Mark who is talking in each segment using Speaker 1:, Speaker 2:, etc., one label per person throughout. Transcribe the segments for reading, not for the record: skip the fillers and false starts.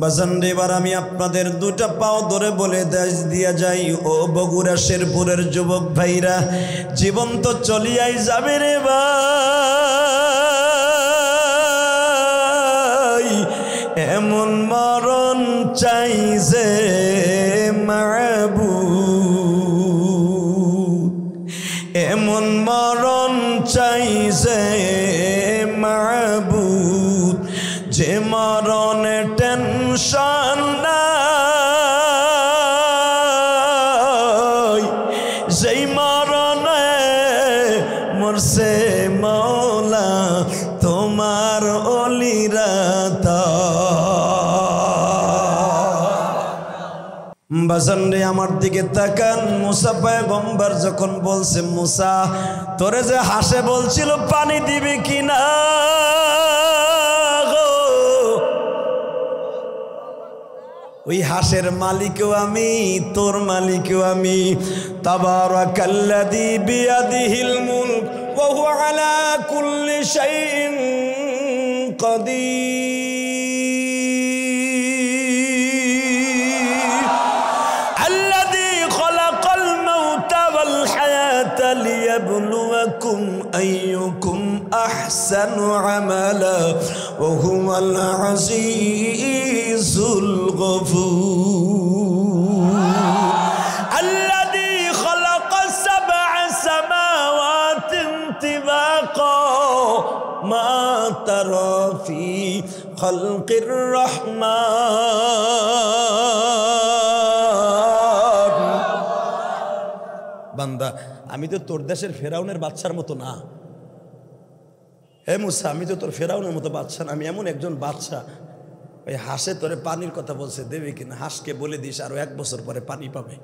Speaker 1: বাজানরে এবার আমি আপনাদের দুটা পাও ধরে বলে দিয়া যাই, ও বগুড়া শেরপুরের যুবক ভাইরা, জীবন তো চলিয়াই যাবে রে ভাই, এমন মরণ চাই যে মাবুদ, এমন মরণ চাই যে মাবুদ, যে মরণে টেনশন নাই, যেই মরণে মরছে মৌলা তোমার অলিরা। বাজান রে আমার দিকে তাকান, মুসা পয়গম্বর যখন বলছে, মুসা তোরে যে হাসে বলছিল পানি দিবে কিনা, ওই হাঁসের মালিকও আমি, তোর মালিকও আমি। তাবারাকাল্লাযী বিয়াদিহিল মুলক ওয়া হুয়া আলা কুল্লি শাইইন কাদির, আল্লাযী খালাকাল মাউতা ওয়াল হায়াতা লিয়াবলুয়াকুম আইয়ুকুম আহসানু আমালা ওয়া হুয়াল আজিজুল গফুর, আল্লাযী খালাকা সাবআ সামাওয়াতিন তিবাকা মা তারা ফি খালকির রহমান। বান্দা আমি তো তোর দেশের ফেরাউনের বাচ্চার মতো না, হে মুসা আমি তো তোর ফেরাউনের মতো বাচ্চা না, আমি এমন একজন বাচ্চা। ওই হাঁসে তোরে পানির কথা বলছে, দেবে কিনা, হাঁসকে বলে দিস আরো 1 বছর পরে পানি পাবে।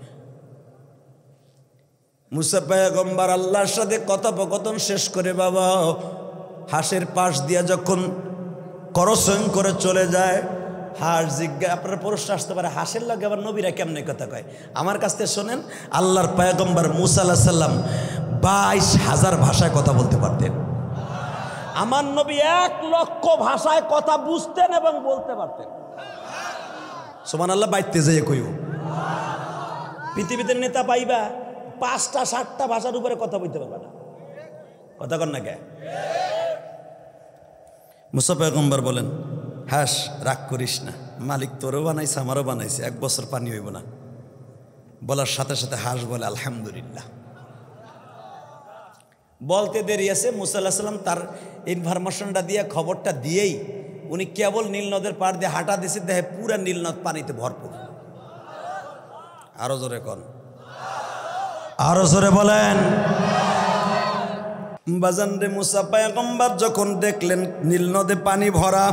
Speaker 1: মুসা পয়গম্বর আল্লাহর সাথে কথোপকথন শেষ করে বাবা হাঁসের পাশ দিয়া যখন করসং করে চলে যায়, হাঁস জিজ্ঞা, আপনার প্রশ্ন আসতে পারে হাঁসের লাগে আবার নবীরা কেমনে কথা কয়। আমার কাছ থেকে শোনেন, আল্লাহর পয়গম্বর মুসা আলাইহিস সালাম 22,000 ভাষায় কথা বলতে পারতেন। আমার নবী 1 লক্ষ ভাষায় কথা বুঝতেন এবং বলতে পারতেন। সুবহানাল্লাহ, বাইতে যেয়ে কইও পৃথিবীতে নেতা পাইবা 5টা 7টা ভাষার উপরে কথা বলতে পারবে না, কথা কর না কে। মুসা পয়গম্বর বলেন, হাস রাগ করিস না, মালিক তোরও বানাইছে আমারও বানাইছে, 1 বছর পানি হইব না। বলার সাথে সাথে হাস বলে আলহামদুলিল্লাহ। বলতে দেরি আছে, মুসা আলাইহিস সালাম তার ইনফরমেশনটা দিয়ে খবরটা দিয়েই উনি কেবল নীল নদের পাড় দিয়ে হাঁটা দিছে, দেখে পুরা নীল নদ পানিতে ভরপুর। আরো জোরে কন, আরো জোরে বলেন। বাজান রে মুসা পয়গম্বর যখন দেখলেন নীল নদে পানি ভরা,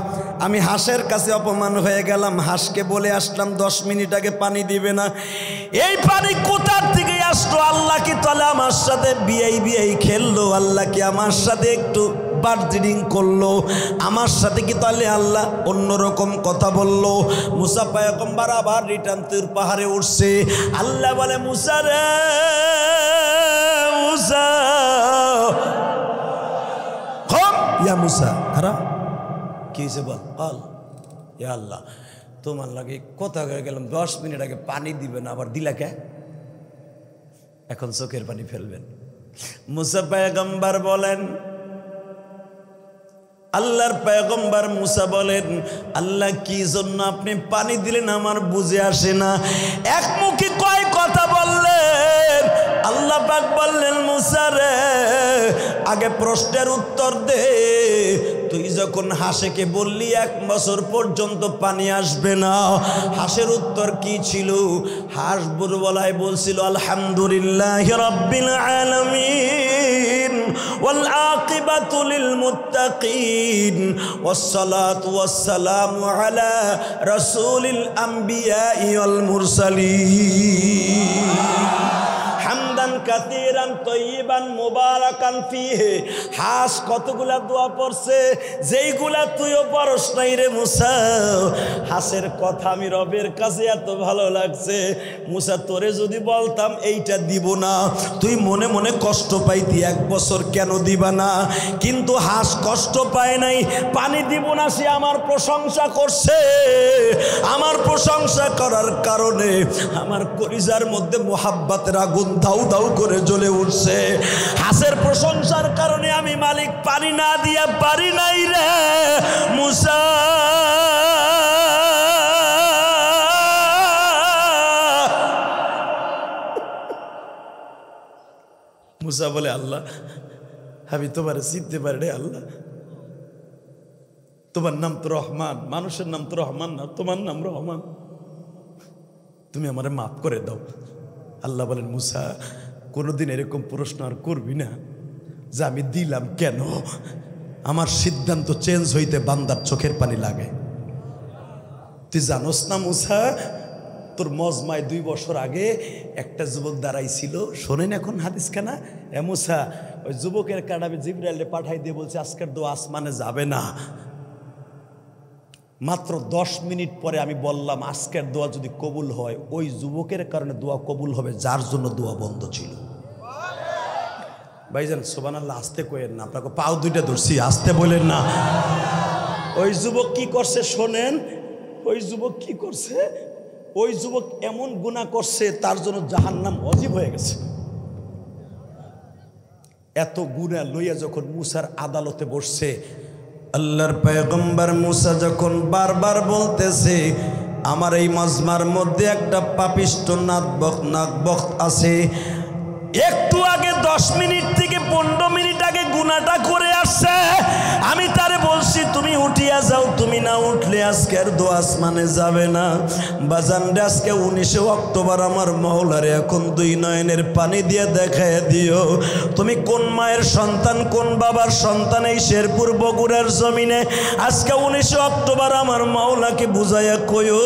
Speaker 1: আমি হাঁসের কাছে অপমান হয়ে গেলাম, হাঁসকে বলে আসলাম 10 মিনিট আগে পানি দিবে না। এই পানি কোথার থেকে আসলো? আল্লাহ কি তাহলে আমার সাথে বিয়াই খেললো? আল্লাহ কি আমার সাথে একটু বার্জিডিং করলো? আমার সাথে কি তাহলে আল্লাহ অন্যরকম কথা বললো? মুসা পয়গম্বর আবার রিটার্ন তুর পাহাড়ে উঠছে। আল্লাহ বলে, মুসা রে মুসা, ইয়া মুসা, খারাপ কি হয়েছে বল? বল ইয়া আল্লাহ, তোমার লাগে কথা হয়ে গেলাম 10 মিনিট আগে পানি দিবে না, আবার দিলা কে? এখন চোখের পানি ফেলবেন। মুসা পয়গম্বর বলেন, আল্লাহর পয়গম্বর মুসা বলেন, আল্লাহ কি জন্য আপনি পানি দিলেন আমার বুঝে আসে না। এক মুখে কয় কথা বললেন। আল্লাহ পাক বললেন, মুসা রে আগে প্রশ্নের উত্তর দে, তুই যখন হাঁসকে বললি 1 বছর পর্যন্ত পানি আসবে না, হাঁসের উত্তর কি ছিল? হাঁস বুরবলায় বলছিল আলহামদুলিল্লাহি রাব্বিল আলামিন ওয়াল আকিবাতু লিল মুত্তাকিন ওয়াসসালাতু ওয়াসসালামু আলা রাসূলিল আম্বিয়া ওয়াল মুরসালিন হামদান কাসীরান তাইয়িবান মুবারাকান ফীহি। হাস কতগুলা দোয়া পড়ছে যেইগুলা তুইও পড়স নাই রে মুসা। হাসের কথা আমি রবের কাছে এত ভালো লাগছে, মুসা তোরে যদি বলতাম এইটা দিব না তুই মনে মনে কষ্ট পাইতি, 1 বছর কেন দিবা না? কিন্তু হাস কষ্ট পায় নাই, পানি দিব না সে আমার প্রশংসা করছে। আমার প্রশংসা করার কারণে আমার কলিজার মধ্যে মোহাব্বতের আগুন দাউ দাউ করে জ্বলে উঠছে। হাসের প্রশংসার কারণে আমি মালিক পানি না দিয়া পারি নাই রে মুসা। মুসা বলে আল্লাহ আমি তোমার চিনতে পারি রে আল্লাহ, তোমার নাম তো রহমান, মানুষের নাম তো রহমান না, তোমার নাম রহমান, তুমি আমারে মাফ করে দাও। আল্লাহ বলেন মুসা কোনোদিন এরকম প্রশ্ন আর করবি না যে আমি দিলাম কেন। আমার সিদ্ধান্ত চেঞ্জ হইতে বান্দার চোখের পানি লাগে। তুই জানোস না মুসা, তোর মজমায় 2 বছর আগে একটা যুবক দাঁড়াইছিল, শোনেন এখন হাদিস খানা। এ মুসা ওই যুবকের কাটাবে জিবরাইলে পাঠাই দিয়ে বলছে আজকের দোয়া আসমানে যাবে না। মাত্র 10 মিনিট পরে আমি বললাম আজকের দোয়া যদি কবুল হয় ওই যুবকের কারণে দোয়া কবুল হবে যার জন্য দোয়া বন্ধ ছিল। ভাইজান সুবহানাল্লাহ, আস্তে কইেন না, আপনাকে পাও 2টা ধরছি, আস্তে বলেন না। ওই যুবক কি করছে শোনেন, ওই যুবক কি করছে, ওই যুবক এমন গুনাহ করছে তার জন্য জাহান্নাম ওয়াজিব হয়ে গেছে। এত গুনাহ লইয়া যখন মুসার আদালতে বসছে, আল্লাহর পয়গম্বর মুসা যখন বারবার বলতেছে আমার এই মজমার মধ্যে একটা পাপিষ্ট নাকবক আছে, একটু আগে 10 মিনিট থেকে 15 মিনিট আগে গুনাহটা করে আসছে, আমি তারে বলছি তুমি উঠিয়া যাও, তুমি না উঠলে আজকের দোয়া আসমানে যাবে না। বাজান আজকে 19 অক্টোবর আমার মাওলারে এখন 2 নয়নের পানি দিয়ে দেখায় দিও তুমি কোন মায়ের সন্তান, কোন বাবার সন্তান। এই শেরপুর বগুড়ার জমিনে আজকে 19 অক্টোবর আমার মাওলাকে বুঝাইয়া কইও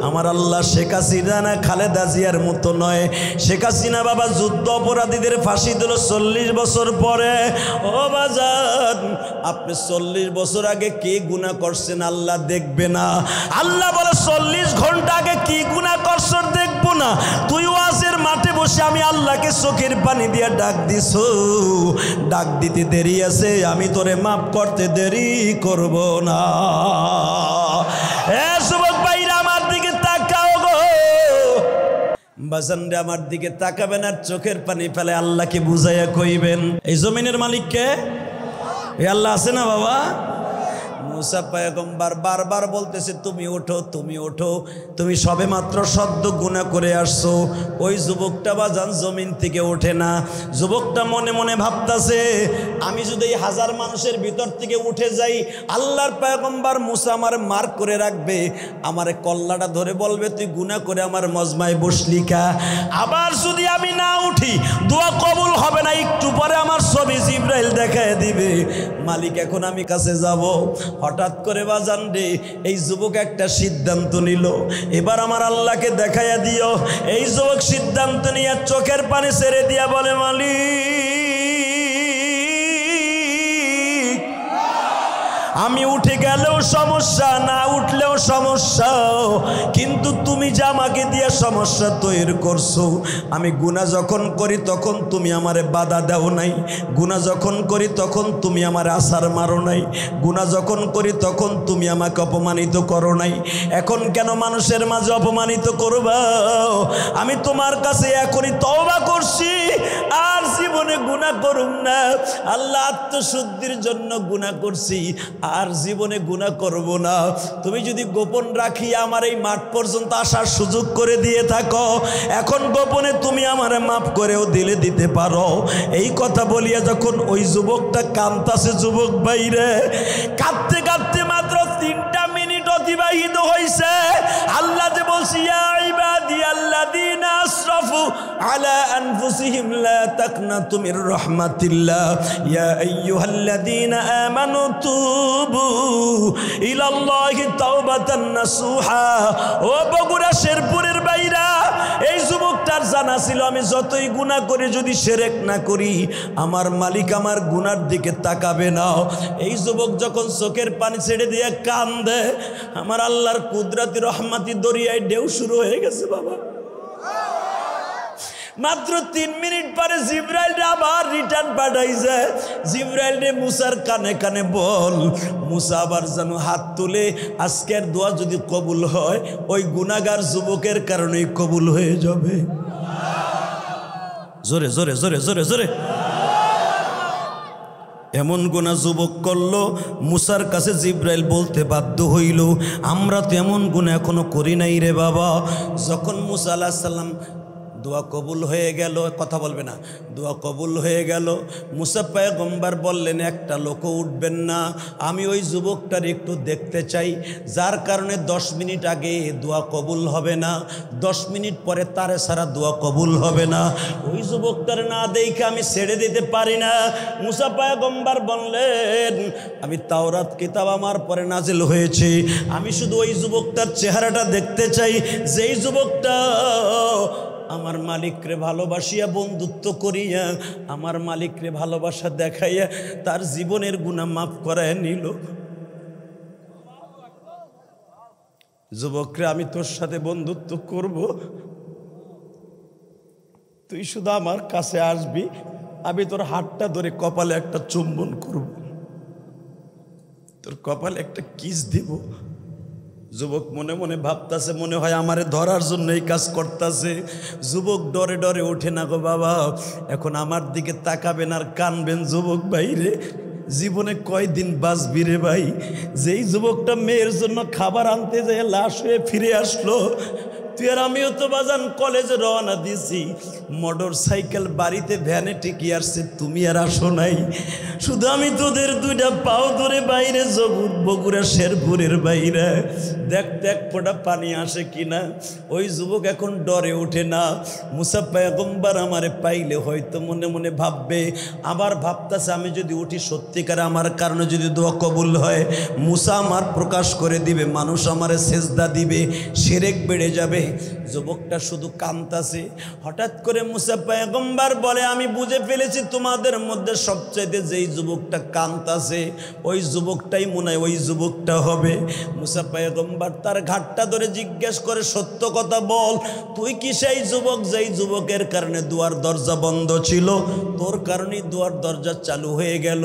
Speaker 1: আমার আল্লাহ শেখ হাসিনা না খালেদা জিয়ার মতো নয়। শেখ হাসিনা বাবা যুদ্ধ অপরাধীদের ফাঁসি দিল 40 বছর পরে। ও বাজান আপনি 40 বছর আগে কি গুনাহ করছেন আল্লাহ দেখবে না। আল্লাহ বলে 40 ঘন্টা আগে কি গুনাহ করছেন দেখবো না। তুই ওয়াজের মাঠে বসে আমি আল্লাহকে চোখের পানি দিয়ে ডাক দিছো, ডাক দিতে দেরি আছে, আমি তোরে মাফ করতে দেরি করব না। এ যুবক ভাইরা আমার দিকে তাকাও গো, বাজান রে আমার দিকে তাকাবেন আর চোখের পানি ফেলে আল্লাহকে বুঝাইয়া কইবেন এই জমিনের মালিককে এ আল্লাহ আছে না বাবা। মুসা পয়গম্বর বারবার বলতেছে তুমি ওঠো, তুমি ওঠো, তুমি সবে মাত্র সদ্য গুনাহ করে আসছো। ওই যুবকটা বাজান জমিন থেকে ওঠে না। যুবকটা মনে মনে ভাবতেছে আমি যদি এই 1000 মানুষের ভিতর থেকে উঠে যাই আল্লাহর পয়গম্বর মুসা আমার মার করে রাখবে, আমারে কল্লাটা ধরে বলবে তুই গুনাহ করে আমার মজমায় বসলি কা। আবার যদি আমি না উঠি দোয়া কবুল হবে না, একটু পরে আমার ছবি জিবরাইল দেখায় দিবে। মালিক এখন আমি কাছে যাব। হঠাৎ করে বাজান রে এই যুবক একটা সিদ্ধান্ত নিল, এবার আমার আল্লাহকে দেখাইয়া দিও। এই যুবক সিদ্ধান্ত নিয়ে চোখের পানি ছেড়ে দিয়া বলে মালিক আমি উঠে গেলেও সমস্যা, না উঠলেও সমস্যা, কিন্তু তুমি যে আমাকে দিয়ে সমস্যা তৈরি করছো। আমি গুনাহ যখন করি তখন তুমি আমারে বাধা দাও নাই, গুনাহ যখন করি তখন তুমি আমারে আছার মারো নাই, গুনাহ যখন করি তখন তুমি আমাকে অপমানিত করো নাই। এখন কেন মানুষের মাঝে অপমানিত করবা? আমি তোমার কাছে এখনই তওবা করছি, আর জীবনে গুনাহ করুম না। আল্লাহ আত্মশুদ্ধির জন্য গুনাহ করছি, আর জীবনে গুনাহ করব না। তুমি যদি গোপন রাখি আমার এই মাঠ পর্যন্ত আসার সুযোগ করে দিয়ে থাকো, এখন গোপনে তুমি আমারে মাফ করেও দিতে পারো। এই কথা বলিয়া যখন ওই যুবকটা কাঁদতাছে, যুবক ভাইরে কাঁদতে কাঁদতে মাত্র 3টা মিনিট অতিবাহিত হয়েছে। আল্লাহ যে বলছি ইয়া ইবাদি আল্লাযী আল্লাযীনা আসরাফু আলা আনফুসিহিম লা তাকনাতু মির রাহমাতিল্লাহ ইয়া আইয়ুহাল্লাযীনা আমানু তুবু ইলাল্লাহি তাওবাতান নাসুহা। ও বগুড়া শেরপুরের বাইরা, এই যুবকটার জানা ছিল আমি যতই গুনাহ করি যদি শিরক না করি আমার মালিক আমার গুনার দিকে তাকাবে না। এই যুবক যখন চোখের পানি ছেড়ে দিয়ে কান্দে, আমার আল্লাহর কুদরতি রহমতি দরিয়ায় ঢেউ শুরু হয়ে গেছে বাবা। মাত্র 3 মিনিট পরে জিবরাইল আবার রিটার্ন পাঠাইছে। জিবরাইল রে মুসার কানে কানে বল, মুসা আবার যেন হাত তুলে আজকের দোয়া যদি কবুল হয় ওই গুনাহগার যুবকের কারণেই কবুল হয়ে যাবে। জোরে জোরে জোরে জোরে জোরে। এমন গুনাহ যুবক করলো, মুসার কাছে জিবরাইল বলতে বাধ্য হইল, আমরা তো এমন গুনাহ এখনো করি নাই রে বাবা। যখন মুসা আলাইহিস সালাম দোয়া কবুল হয়ে গেল, কথা বলবে না, দোয়া কবুল হয়ে গেল, মুসা পয়গম্বর বললেন একটা লোকও উঠবেন না, আমি ওই যুবকটার একটু দেখতে চাই যার কারণে 10 মিনিট আগে দোয়া কবুল হবে না, 10 মিনিট পরে তারে সারা দোয়া কবুল হবে না। ওই যুবকটার না দেখে আমি ছেড়ে দিতে পারি না। মুসা পয়গম্বর বললেন আমি তাওরাত কিতাব আমার পরে নাজিল হয়েছে, আমি শুধু ওই যুবকটার চেহারাটা দেখতে চাই, যেই যুবকটা আমার মালিকরে ভালোবাসিয়া বন্ধুত্ব করিয়া আমার মালিকরে ভালোবাসা দেখাইয়া তার জীবনের গুনাহ মাফ করায় নিল। যুবকরে আমি তোর সাথে বন্ধুত্ব করব, তুই শুধু আমার কাছে আসবি, আমি তোর হাতটা ধরে কপালে একটা চুম্বন করব, তোর কপালে একটা কিস দিব। যুবক মনে মনে ভাবতাছে মনে হয় আমারে ধরার জন্য এই কাজ করতেছে। যুবক ডরে ডরে ওঠে না গো বাবা, এখন আমার দিকে তাকাবেন আর কানবেন। যুবক ভাইরে জীবনে কয়দিন বাঁচবি রে ভাই? যেই যুবকটা মেয়ের জন্য খাবার আনতে যায় লাশ হয়ে ফিরে আসলো, তুই আর আমিও তো বাজান কলেজে রওনা দিছি, মোটর সাইকেল বাড়িতে ভ্যানে টিকে আসছে, তুমি আর আসো নাই। শুধু আমি তোদের 2টা পাও ধরে বাইরে বগুড়া শেরপুরের বাইরে দেখতে এক ফোঁটা পানি আসে কিনা। ওই যুবক এখন ডরে ওঠে না। মুসা পয়গম্বর আমারে পাইলে হয়তো মনে মনে ভাববে, আবার ভাবতেছে আমি যদি উঠি সত্যিকারে আমার কারণে যদি দোয়া কবুল হয়, মুসা আমার প্রকাশ করে দিবে, মানুষ আমারে সেজদা দিবে, শিরক বেড়ে যাবে। যুবকটা শুধু কাঁদতাছে। হঠাৎ করে মুসা পয়গম্বর বলে আমি বুঝে ফেলেছি তোমাদের মধ্যে সবচাইতে যেই যুবকটা কাঁদতাছে ওই যুবকটাই মনে হয় ওই যুবকটা হবে। মুসা পয়গম্বর তার ঘাটটা ধরে জিজ্ঞেস করে সত্য কথা বল, তুই কি সেই যুবক যেই যুবকের কারণে দুয়ার দরজা বন্ধ ছিল, তোর কারণেই দুয়ার দরজা চালু হয়ে গেল?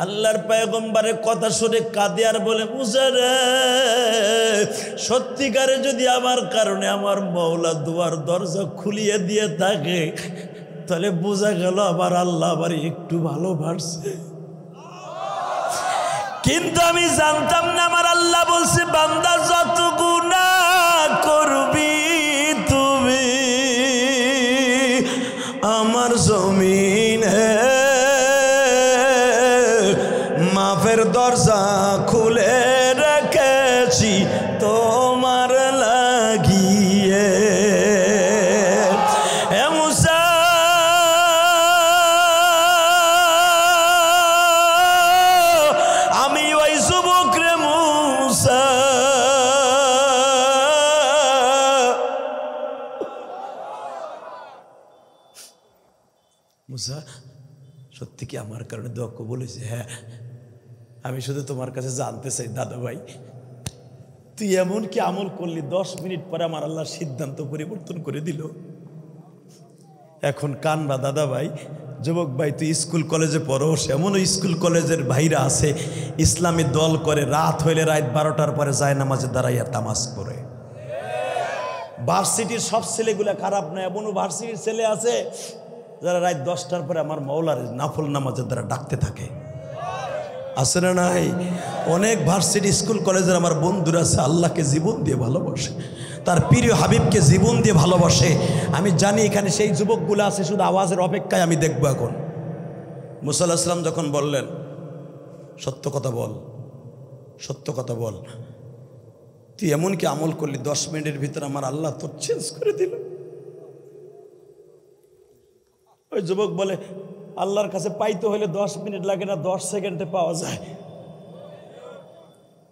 Speaker 1: আল্লাহর পয়গম্বরের কথা শুনে কাঁদে আর বলে মুসা রে, সত্যিকারে যদি আমার কারণে আমার মওলা দুয়ার দরজা খুলিয়ে দিয়ে থাকে তাহলে বোঝা গেল আমার আল্লাহ আবার একটু ভালোবাসছে। কিন্তু আমি জানতাম না আমার আল্লাহ বলছে বান্দা যত গুনাহ করবি তুমি আমার জমিনে মাফের দরজা খুলে রেখেছি তোমার লাগিয়ে। হে মুসা, আমি ওই যুবক রে মুসা, মুসা সত্যি কি আমার কারণে দোয়া কবুল হয়েছে? হ্যাঁ, আমি শুধু তোমার কাছে জানতে চাই দাদা ভাই, তুই এমন কি আমল করলি 10 মিনিট পরে আমার আল্লাহ সিদ্ধান্ত পরিবর্তন করে দিল। এখন কানবা দাদা ভাই, যুবক ভাই তুই স্কুল কলেজে পড়োস, এমনও স্কুল কলেজের ভাইরা আছে ইসলামী দল করে, রাত হইলে রাত 12টার পরে যায় নামাজে দাঁড়াইয়া তামাজ করে। ভার্সিটির সব ছেলেগুলা খারাপ না, এমনও ভার্সিটির ছেলে আছে যারা রাত 10টার পরে আমার মওলার নাফল নামাজের দ্বারা ডাকতে থাকে। আছে না নাই? অনেক ভার্সিটি স্কুল কলেজের আমার বন্ধুরা আছে আল্লাহকে জীবন দিয়ে ভালোবাসে, তার প্রিয় হাবিবকে জীবন দিয়ে ভালোবাসে। আমি জানি এখানে সেই যুবকগুলো আছে, শুধু আওয়াজের অপেক্ষায় আমি দেখবো। এখন মুসা আলাইহিস সালাম যখন বললেন সত্য কথা বল, সত্য কথা বল, তুই এমন কি আমল করলি 10 মিনিটের ভিতরে আমার আল্লাহ তোর চেঞ্জ করে দিল। ওই যুবক বলে আল্লাহর কাছে পাইতে হলে 10 মিনিট লাগে না, 10 সেকেন্ডে পাওয়া যায়।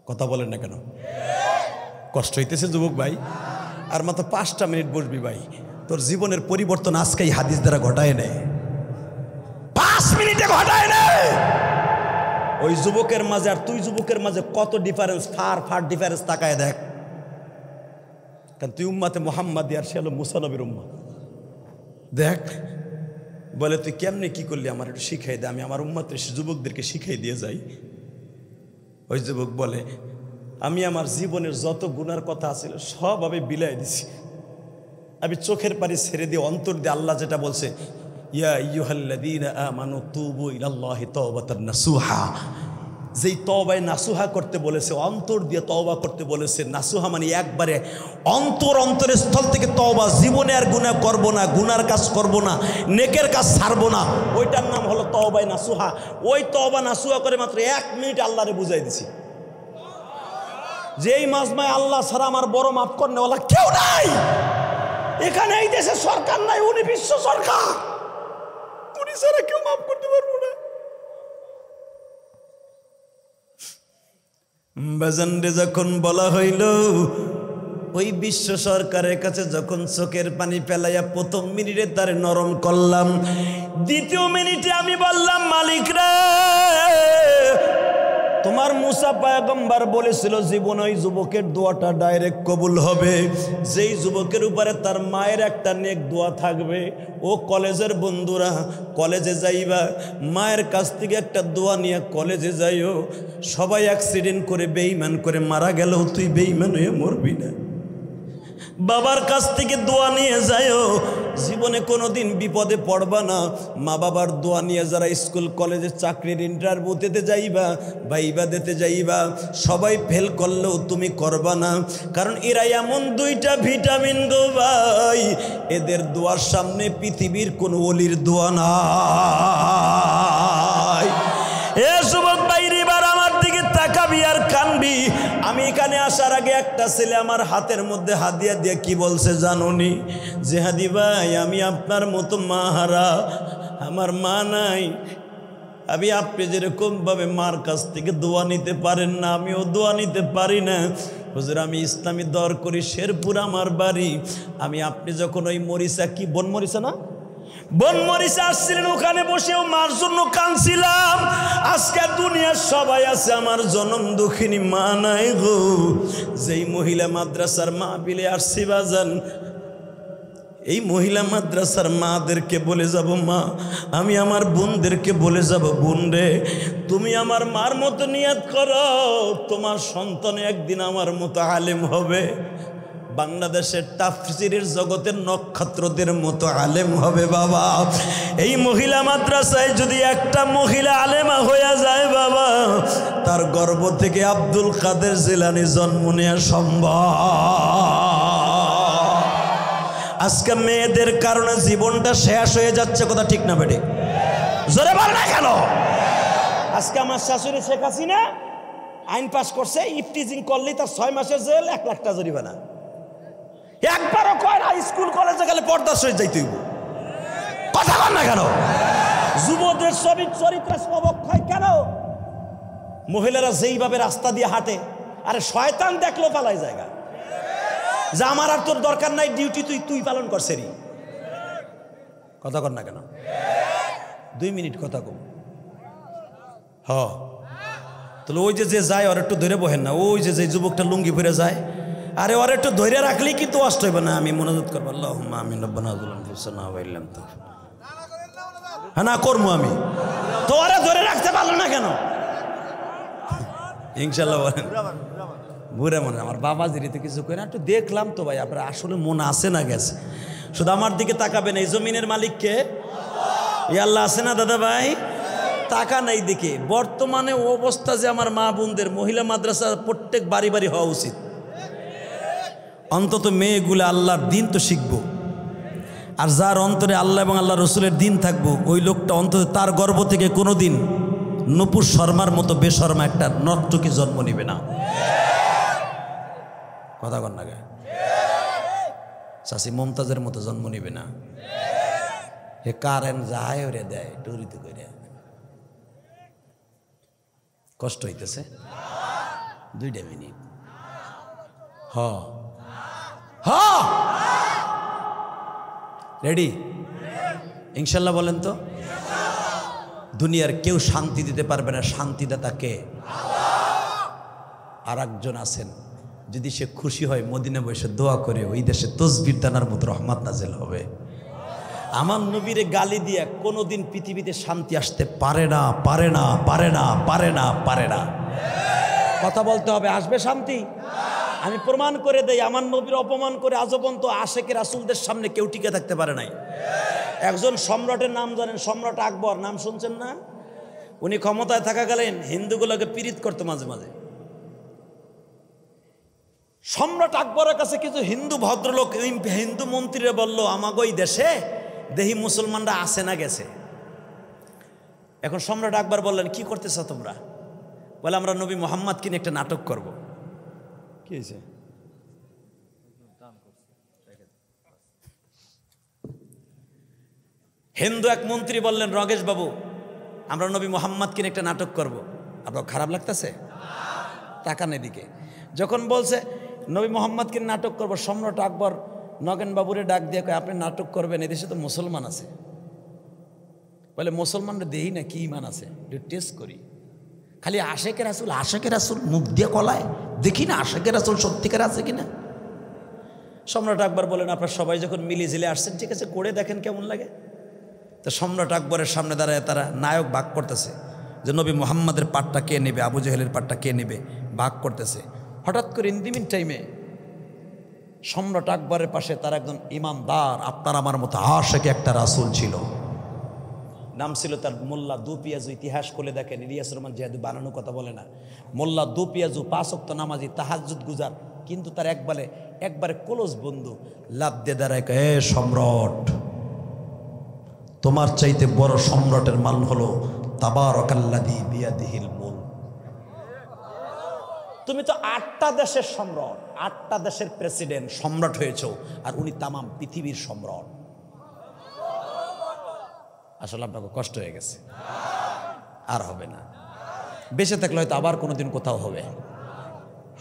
Speaker 1: কথা বলেন না কেন? কষ্ট হইতেছে যুবক ভাই? আর মাত্র 5টা মিনিট বসবি ভাই, তোর জীবনের পরিবর্তন আজকেই হাদিস দ্বারা ঘটায় নেয়, 5 মিনিটে ঘটায় নেয়। ওই যুবকের মাঝে আর তুই যুবকের মাঝে কত ডিফারেন্স, ফার ডিফারেন্স তাকায় দেখ। কারণ তুই উম্মাতে মুহাম্মাদি আর সে হলো মুসা নবীর উম্মাত। দেখ বলে তুই কেমনে কি করলি আমার একটু শিখাই দে, আমি আমার উম্মাতের যুবকদেরকে শিখাই দিয়ে যাই। ওই যুবক বলে আমি আমার জীবনের যত গুনার কথা ছিল সব আমি বিলাই দিছি, আমি চোখের পানি ছেড়ে দিয়ে অন্তর দিয়ে আল্লাহ যেটা বলছে ইয়া আইয়ুহাল্লাযীনা আমানু তুবু ইলাল্লাহি তাওবাতান নাসুহা, যেই তওবায় নাসুহা করতে বলেছে, অন্তর দিয়ে তওবা করতে বলেছে। নাসুহা মানে একবারে অন্তরের স্থল থেকে তওবা, জীবনে আর গুনাহ করব না, গুনার কাজ করব না, নেকের কাজ ছাড়ব না, ওইটার নাম হলো তওবায় নাসুহা। ওই তওবা নাসুহা করে মাত্র 1 মিনিট আল্লাহরে বুঝাই দিছি যে এই মাজমায় আল্লাহ ছাড়া আমার বড় মাফ করনেওয়ালা কেউ নাই। এখানে এই দেশে সরকার নাই, উনি বিশ্ব সরকার, উনি ছাড়া কেউ মাফ করতে পারবো না। বাজানরে যখন বলা হইল ওই বিশ্ব সরকারের কাছে, যখন চোখের পানি ফেলাইয়া 1ম মিনিটে তারে নরম করলাম, 2য় মিনিটে আমি বললাম মালিক রে, তোমার মুসা পয়গম্বর বলেছিল জীবন ওই যুবকের দোয়াটা ডাইরেক্ট কবুল হবে, যেই যুবকের উপরে তার মায়ের একটা নেক দোয়া থাকবে। ও কলেজের বন্ধুরা, কলেজে যাইবা, মায়ের কাছ থেকে একটা দোয়া নিয়ে কলেজে যাইও। সবাই অ্যাক্সিডেন্ট করে বেঈমান করে মারা গেলেও তুই বেঈমান হয়ে মরবি না। বাবার কাছ থেকে দোয়া নিয়ে যাইও, জীবনে কোনোদিন বিপদে পড়বা না। মা বাবার দোয়া নিয়ে যারা স্কুল কলেজে চাকরির ইন্টারভিউ দিতে যাইবা, ভাইবা দিতে যাইবা, সবাই ফেল করলেও তুমি করবা না, কারণ এরা এমন 2টা ভিটামিন গো ভাই, এদের দোয়ার সামনে পৃথিবীর কোনো ওলির দোয়া নাই। এ যুবক ভাই এবার আমার দিকে তাকাবি আর কানবি। আমি এখানে আসার আগে একটা ছেলে আমার হাতের মধ্যে হাদিয়া দিয়ে কি বলছে জানোনি? যে হাদি ভাই আমি আপনার মতো মা হারা, আমার মা নাই, আমি আপনি যেরকমভাবে মার কাছ থেকে দোয়া নিতে পারেন না, আমিও দোয়া নিতে পারি না। হুজুর আমি ইসলামী দর করি, শেরপুর আমার বাড়ি। আমি আপনি যখন ওই মরিচা, কি বন মরিচা না, বনমরিচা আসছিলেন, ওখানে বসেও মার জন্য কাঁদছিলাম। আজকে দুনিয়ার সবাই আছে, আমার জনম দুঃখিনী মা নাই গো। যেই মহিলা মাদ্রাসার মাহফিলে আসছি বাজান, এই মহিলা মাদ্রাসার মাদেরকে বলে যাব মা, আমি আমার বোনদেরকে বলে যাব বোন রে, তুমি আমার মার মতো নিয়ত করো, তোমার সন্তান একদিন আমার মতো আলেম হবে, বাংলাদেশের তাফসিরের জগতের নক্ষত্রদের মতো আলেম হবে বাবা। এই মহিলা মাদ্রাসায় যদি একটা মহিলা আলেমা হয়ে যায় বাবা, তার গর্ভ থেকে আব্দুল কাদের জিলানী জন্ম নেওয়া সম্ভব। আজকে মেয়েদের কারণে জীবনটা শেষ হয়ে যাচ্ছে, কথা ঠিক না বেটে? জোরে বল না কেন? আজকে আমার শাশুড়ি শেখ হাসিনা আইন পাস করছে, ইফটিজিং করলেই তার 6 মাসের জেল, 1 লাখ টাকা জরিমানা। একবারও কয় না স্কুল কলেজে গেলে পর্দার সহিত যাইতে হইব, কথা বল না কেন? যুবদের চরিত্র অবক্ষয় কেন? মহিলারা যেইভাবে রাস্তা দিয়ে হাঁটে, আরে শয়তান দেখলো পালাই জায়গা, যে আমার আর তোর দরকার নাই, ডিউটি তুই পালন করছে রি, কথা কর না কেন? 2 মিনিট কথা কম। তাহলে ওই যে যায় ওর একটু ধরে বহেন না, ওই যে যুবকটা লুঙ্গি পরে যায়, আরে ওর একটু ধরে রাখলেই কিন্তু কষ্ট হবে না। আমি মনোযোগ করবো, আল্লাহুম্মা আমিন, রব্বানা যুলাম ফুসনা ওয়া ইল্লাম তাগফির, হ্যাঁ না করবো আমি তো, ওরে ধরে রাখতে পারলো না কেন? ইনশাল্লাহ বলেন বুড়ে মনে, আমার বাবা জিরিতে কিছু করে না, একটু দেখলাম তো ভাই, আপনার আসলে মন আছে না গেছে? শুধু আমার দিকে তাকাবেন, এই জমিনের মালিককে আল্লাহ আছে না দাদা ভাই? টাকা নাই দিকে। বর্তমানে অবস্থা যে আমার মা বোনদের মহিলা মাদ্রাসা প্রত্যেক বাড়ি বাড়ি হওয়া উচিত, অন্তত মেয়েগুলো আল্লাহর দিন তো শিখবো, আর যার অন্তরে আল্লাহ এবং আল্লাহ রসুলের দিন থাকবো, ওই লোকটা অন্তত তার গর্ভ থেকে কোনোদিন নূপুর শর্মার মতো বেশর্মা একটা নর্তকী জন্ম নিবে না, কথা কর না গে? চাষি মমতাজের মতো জন্ম নিবে না। হে কারেন্ট যায় ওরে দেয় টুরিতে করে। কষ্ট হইতেছে 2 মিনিট। হ হ রেডি ইনশাল্লাহ বলেন তো। দুনিয়ার কেউ শান্তি দিতে পারবে না, শান্তিদাতা কে? আর একজন আছেন, যদি সে খুশি হয় মদিনা বসে দোয়া করে ওই দেশে তসবির দানার মতো রহমত নাজেল হবে। আমার নবীরে গালি দিয়া কোনোদিন পৃথিবীতে শান্তি আসতে পারে না, পারে না, পারে না, পারে না, পারে না। কথা বলতে হবে, আসবে শান্তি? আমি প্রমাণ করে দেই, আমার নবীর অপমান করে আজীবন তো আশেকে রাসূলদের সামনে কেউ টিকে থাকতে পারে নাই। একজন সম্রাটের নাম জানেন? সম্রাট আকবর, নাম শুনছেন না? উনি ক্ষমতায় থাকাকালীন হিন্দুগুলোকে পীড়িত করতো মাঝে মাঝে। সম্রাট আকবরের কাছে কিছু হিন্দু ভদ্রলোক, হিন্দু মন্ত্রীরা বলল, আমাকে ওই দেশে দেহি মুসলমানরা আসে না গেছে। এখন সম্রাট আকবর বললেন, কি করতেছ তোমরা? বলে, আমরা নবী মোহাম্মদ কিনে একটা নাটক করব। কি হয়েছে? হিন্দু এক মন্ত্রী বললেন, রগেশ বাবু, আমরা নবী মোহাম্মদ কিনে একটা নাটক করব। আপনার খারাপ লাগতেছে? তাকান এদিকে। যখন বলছে নবী মোহাম্মদ কিনে নাটক করব, সম্রাট আকবর নগেন বাবুরে ডাক দিয়ে কয়, আপনি নাটক করবেন, এদেশে তো মুসলমান আছে। বলে, মুসলমানরা দেই না, কি ইমান আছে, একটু টেস্ট করি। খালি আশেকের রাসূল, আশেকের রাসূল মুখ দিয়ে কলায়, দেখি না আশেকের রাসূল সত্যিকার আছে কিনা। সম্রাট আকবর বলেন, আপনার সবাই যখন মিলিঝিলে আসছেন, ঠিক আছে, করে দেখেন কেমন লাগে। তো সম্রাট আকবরের সামনে দাঁড়ায় তারা নায়ক ভাগ করতেছে যে নবী মুহাম্মাদের পাটটা কে নেবে, আবু জেহেলের পাটটা কে নেবে, ভাগ করতেছে। হঠাৎ করে ইন টাইমে সম্রাট আকবরের পাশে তার একজন ইমানদার, আপনার আমার মতো আশেকে একটা রাসূল ছিল, নাম ছিল তার মোল্লা দুপিয়াজু। ইতিহাস খুলে দেখেন, ইলিয়াস রহমান জিহাদি বানানো কথা বলে না। মোল্লা দুপিয়াজু 5 ওয়াক্ত নামাজি, তাহাজ্জুদ গুজার, কিন্তু তার একবারে ক্লোজ বন্ধু লাভ দিয়ে দাঁড়ায়, এ সম্রাট, তোমার চাইতে বড় সম্রাটের মান হলো তাবারাকাল্লাযী বিয়াদিহিল মুলক। তুমি তো 8টা দেশের সম্রাট, 8টা দেশের প্রেসিডেন্ট, সম্রাট হয়েছো, আর উনি তামাম পৃথিবীর সম্রাট। আসলে আপনাকে কষ্ট হয়ে গেছে, আর হবে না। বেঁচে থাকলে হয়তো আবার কোনোদিন কোথাও হবে।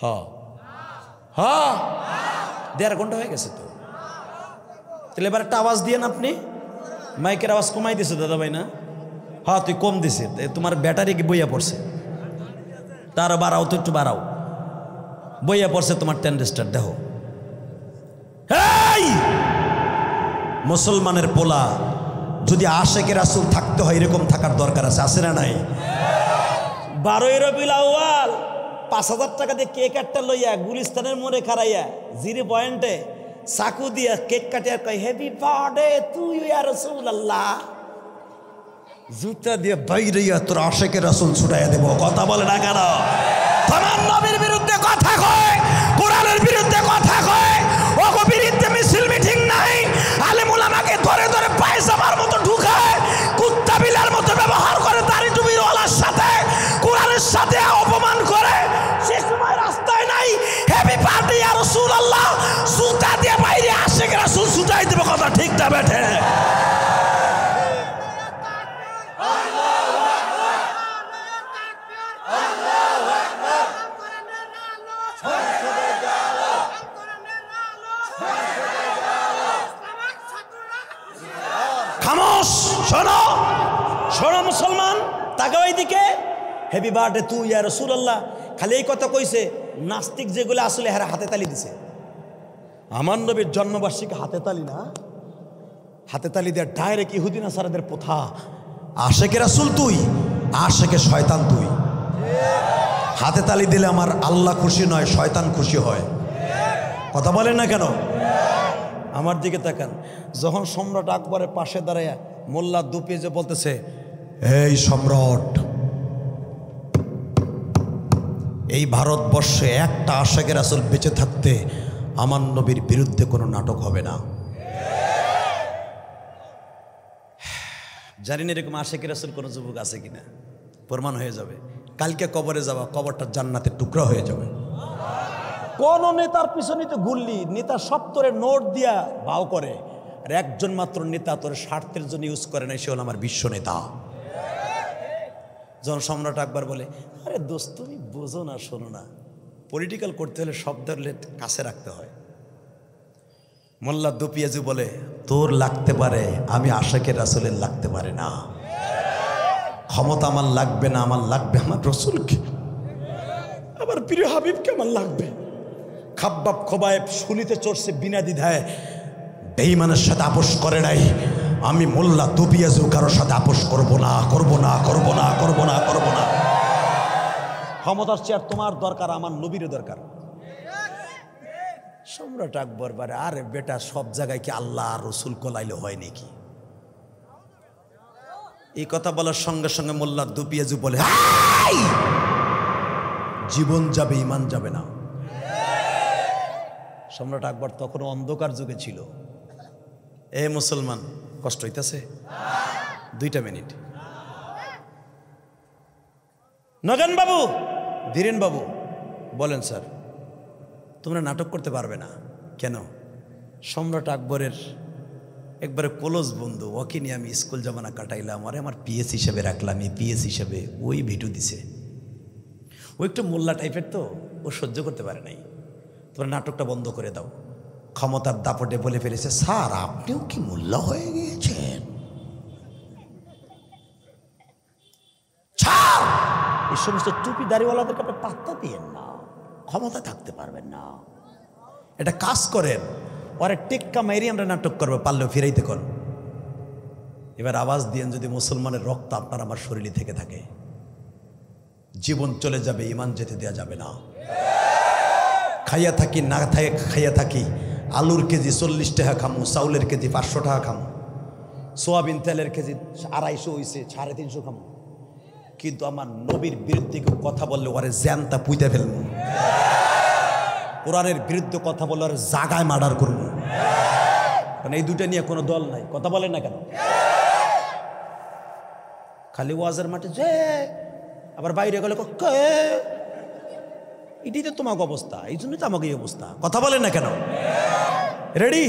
Speaker 1: হ্যাঁ হ্যাঁ, 1.5 ঘন্টা হয়ে গেছে তো। তাহলে এবার একটা আওয়াজ দিয়ে না, আপনি মাইকের আওয়াজ কমাই দিছো দাদা ভাই না? হ্যাঁ, তুই কম দিছে, তোমার ব্যাটারি কি বইয়া পড়ছে? তার বাড়াও তো, একটু বাড়াও। বইয়া পড়ছে তোমার ট্রানজিস্টার, দেখো। এই মুসলমানের পোলা, যদি আশেকে রাসূল থাকতে হয় এরকম থাকার দরকার আছে না নাই? 12ই রবিউল আউয়াল 5000 টাকা দিয়ে কেক একটা লইয়া গুলিস্তানের মোড়ে খাড়াইয়া 0 পয়েন্টে চাকু দিয়া কেক কাটিয়া কয়, হ্যাপি বার্থডে টু ইউ ইয়া রাসূলুল্লাহ। জুতা দিয়ে বাইরেইয়া তোর আশেকে রাসূল ছুটাইয়া দেব। কথা বলে না কেন? তোমার নবীর বিরুদ্ধে কথা কয়, কোরআনের বিরুদ্ধে কথা কয়, ওগো বিরুদ্ধে মিছিল মিটিং নাই, আলেম উলামাকে ধরে ধরে পায়জামার মতো ঢুকায়, কুত্তা বিলার মতো ব্যবহার করে, দাড়ি টুপির ওয়ালার সাথে, কোরআনের সাথে অপমান করে। সে সময় রাস্তায় নাই, হ্যাপি বার্থডে ইয়া রাসূলুল্লাহ, জুতা দিয়ে বাইরে আশেকে রাসূল ছুটাই দেব। কথা ঠিক না বেঠে? খামোশ, শোনো শোনো মুসলমান, তাকাও এইদিকে। হ্যাপি বার্থডে টু ইয়া রাসূলুল্লাহ, খালি এই কথা কইছে। নাস্তিক যেগুলো আসলে হেরা হাতে তালি দিছে। আমার নবীর জন্মবার্ষিকী হাতে তালি না, হাতে তালি দেওয়া ডাইরেক্ট ইহুদি নাসারাদের প্রথা। আশেকে রাসূল তুই, আশেকে শয়তান তুই। হাতে তালি দিলে আমার আল্লাহ খুশি নয়, শয়তান খুশি হয়। কথা বলেন না কেন? আমার দিকে তাকান। যখন সম্রাট আকবরের পাশে দাঁড়ায় মোল্লা দুপিয়ে যে বলতেছে, এই সম্রাট, এই ভারতবর্ষে একটা আশেকে রাসূল বেঁচে থাকতে আমার নবীর বিরুদ্ধে কোনো নাটক হবে না। জানি না এরকম আশেকে রাসূল কোনো যুবক আছে কিনা, প্রমাণ হয়ে যাবে। কালকে কবরে যাওয়া, কবরটা জান্নাতের টুকরা হয়ে যাবে। কোন নেতার পিছনে তো গুল্লি, নেতা সপ্তরে নোট দিয়া ভাও করে, আর একজন মাত্র নেতা তোর স্বার্থের জন্য ইউজ করে না, সে হল আমার বিশ্ব নেতা। যখন সম্রাট আকবর বলে, আরে দোস্ত তুমি বোঝো না, শোনো না, পলিটিক্যাল করতে হলে শব্দের কাছে রাখতে হয়। মোল্লা দুপিয়াজু বলে, তোর লাগতে পারে, আমি আশিকের রাসূলের লাগতে পারে না। ক্ষমতা আমার লাগবে না, আমার লাগবে আমার রসুলকে, আমার প্রিয় হাবিবকে আমার লাগবে। খাব্বাব খোবায়েব শুনিতে চড়ছে বিনা দ্বিধায়, বেঈমানের সাথে আপোষ করে নাই। আমি মোল্লা দুপিয়াজু কারোর সাথে আপোষ করব না, করব না, করব না, করব না, করব না। ক্ষমতার চেয়ার তোমার দরকার, আমার নবীর দরকার। সম্রাট আকবর বারে, আরে বেটা সব জায়গায় কি আল্লাহ আর রসুল কোলাইলে হয় নাকি? এই কথা বলার সঙ্গে সঙ্গে মোল্লা দুপিয়াজু বলে, জীবন যাবে, ইমান যাবে না। সম্রাট আকবর তখন অন্ধকার যুগে ছিল। এ মুসলমান, কষ্ট হইতেছে? 2 মিনিট। নগেন বাবু, ধীরেন বাবু, বলেন স্যার। তোমরা নাটক করতে পারবে না কেন? সম্রাট আকবরের একবারে ক্লোজ বন্ধু, ওকে নিয়ে আমি স্কুল জামানা কাটাইলাম, আরে আমার পিএস হিসেবে রাখলাম, এই পিএস হিসেবে ওই ভিডিও দিছে। ও একটু মোল্লা টাইপের তো, ও সহ্য করতে পারে নাই। তোমরা নাটকটা বন্ধ করে দাও। ক্ষমতার দাপটে বলে ফেলেছে, স্যার আপনিও কি মোল্লা হয়ে গিয়েছেন? এই সমস্ত টুপি দাড়িওয়ালাদেরকে আপনি পাত্তা দিয়েন না, ক্ষমতা থাকতে পারবেন না। এটা কাজ করেন, ওরে টেক্কা মাইরি আমরা নাটক করবো, পারলেও ফিরাইতে কর। এবার আওয়াজ দিয়েন, যদি মুসলমানের রক্ত আপনার আমার শরীরে থেকে থাকে, জীবন চলে যাবে, ইমান যেতে দেওয়া যাবে না। খাইয়া থাকি না থাকে, খাইয়া থাকি, আলুর কেজি 40 টাকা খামু, চাউলের কেজি 500 টাকা খামু, সোয়াবিন তেলের কেজি 250 হয়েছে, 350 খামু, কিন্তু আমার নবীর বিরুদ্ধে কেউ কথা বললে ওরে জ্যান্তা পুইতে ফেলবো। কোরআনের বিরুদ্ধে কথা বললে ওরে জাগায় মার্ডার করবো। কারণ এই দুটা নিয়ে কোনো দল নাই। কথা বলেন না কেন? খালি ওয়াজের মাঠে যে, আবার বাইরে গেলে এটাই তো তোমাকে অবস্থা, এই জন্যই তো আমাকে এই অবস্থা। কথা বলেন না কেন? রেডি?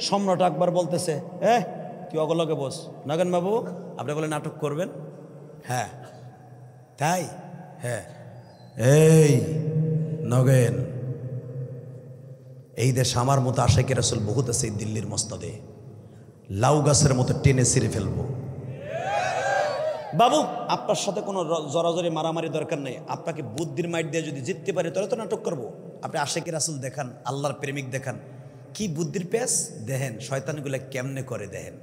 Speaker 1: সম্রাট আকবর বলতেছে, তুই অগলকে বস। নগেন বাবু, আপনি বলে নাটক করবেন? হ্যাঁ। তাই? হ্যাঁ। এই নগেন, এই দেশ আমার মতো আশিকের রাসূল বহুত আছে, দিল্লির মসনদে লাউ গাছের মতো টেনে ছিঁড়ে ফেলবো। বাবু আপনার সাথে কোনো জড়াজড়ি মারামারি দরকার নেই, আপনাকে বুদ্ধির মাইট দিয়ে যদি জিততে পারে তাহলে তো নাটক করবো। আপনি আশিকের রাসূল দেখান, আল্লাহর প্রেমিক দেখান, কি বুদ্ধির পেশ দেখেন, শয়তানগুলো কেমনে করে দেখেন।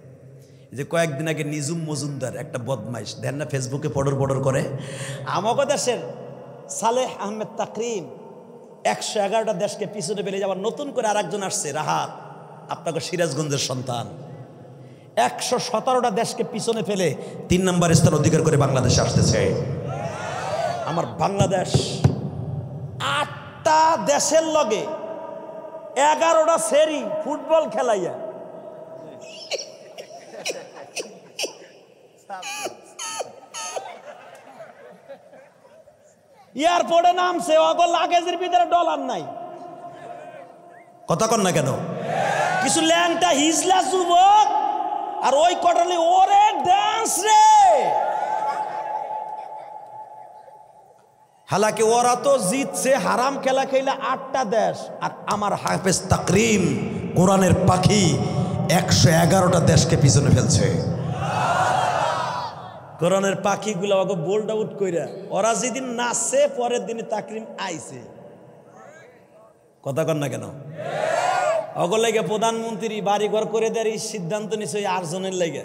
Speaker 1: যে কয়েকদিন আগে নিজুম মজুমদার একটা বদমাইশ দেন না, ফেসবুকে পডর করে, আমাকে দেশের সালেহ আহমেদ তাকরিম 111টা দেশকে পিছনে ফেলে যাবার নতুন করে আর একজন আসছে, রাহাত, আপনাকে সিরাজগঞ্জের সন্তান, 117টা দেশকে পিছনে ফেলে 3 নম্বর স্থান অধিকার করে বাংলাদেশে আসতেছে। আমার বাংলাদেশ 8টা দেশের লগে 11টা সেরি ফুটবল খেলাইয়া এয়ারপোর্টে নামছে, অগল লাগেজের ভিতরে ডলার নাই। কথা কন না কেন? কিছু ল্যাংটা হিজলা যুবক আর ওই কটালি ওরে ডান্স রে। হালাকি ওরা তো জিতছে, হারাম খেলা খেলা 8টা দেশ, আর আমার হাফেজ তাকরিম কোরআনের পাখি 111টা দেশকে পিছনে ফেলছে। কোরআনের পাখিগুলো ওকে বোল্ড আউট কইরা, ওরা যেদিন নাচছে পরের দিনে তাকরিম আইছে। কথা কন না কেন? ওগুলো লেগে প্রধানমন্ত্রী বাড়ি ঘর করে দেয় সিদ্ধান্ত নিছে ওই 8 জনের লেগে,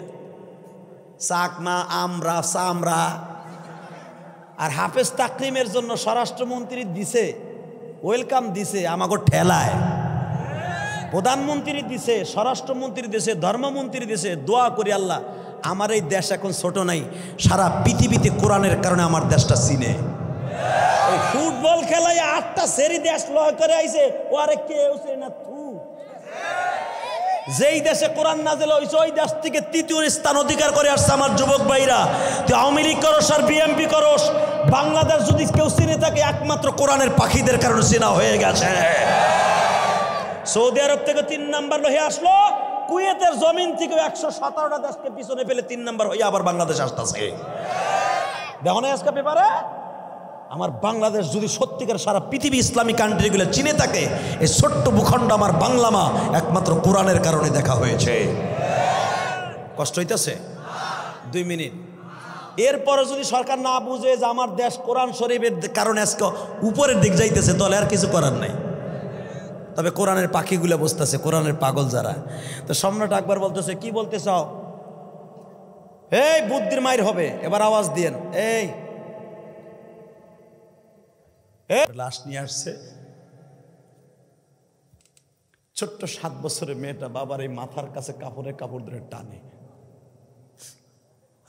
Speaker 1: চাকমা আমরা চামড়া। আর হাফেজ তাকরিমের জন্য স্বরাষ্ট্রমন্ত্রী দিছে ওয়েলকাম দিছে আমাকে ঠেলায়, প্রধানমন্ত্রী দিছে, স্বরাষ্ট্রমন্ত্রী দিছে, ধর্মমন্ত্রী দিছে। দোয়া করি আল্লাহ আমার এই দেশ এখন ছোট নাই, সারা পৃথিবীতে কোরআনের কারণে আমার দেশটা চিনে। ওই ফুটবল খেলায় 8টা সেরি দেশ লয় করে আইছে, ও আরে কেউ না থু। যেই দেশে কোরআন নাযিল হইছে ওই দেশ থেকে 3য় স্থান অধিকার করে আসছে আমার যুবক ভাইরা। তুই আওয়ামী লীগ করস আর বিএনপি করস, বাংলাদেশ যদি কেউ চিনে থাকে একমাত্র কোরআনের পাখিদের কারণে চেনা হয়ে গেছে। সৌদি আরব থেকে 3 নাম্বার লহে আসলো, কুয়েতের জমিন থেকে 117টা দেশকে পিছনে ফেলে 3 নম্বর হয়ে আবার বাংলাদেশ আসতেছে। দেখো না আজকে পেপারে, আমার বাংলাদেশ যদি সত্যিকার সারা পৃথিবী ইসলামী কান্ট্রিগুলো চিনে থাকে, এই ছোট্ট ভূখণ্ড আমার বাংলা মা একমাত্র কোরআনের কারণে দেখা হয়েছে। কষ্ট হইতেছে? 2 মিনিট। এরপরে যদি সরকার না বুঝে যে আমার দেশ কোরআন শরীফের কারণে আজকে উপরের দিক যাইতেছে, তাহলে আর কিছু করার নাই। তবে কোরআনের পাখিগুলো বসতেছে, কোরআনের পাগল যারা। তো সম্রাট আকবর বলতেছে, কি বলতে চাও? এই বুদ্ধির মাইর হবে, এবার আওয়াজ দিয়েন। এই লাশ নিয়ে আসছে, ছোট্ট 7 বছরের মেয়েটা বাবার এই মাথার কাছে কাপড়ে কাপড় ধরে টানে,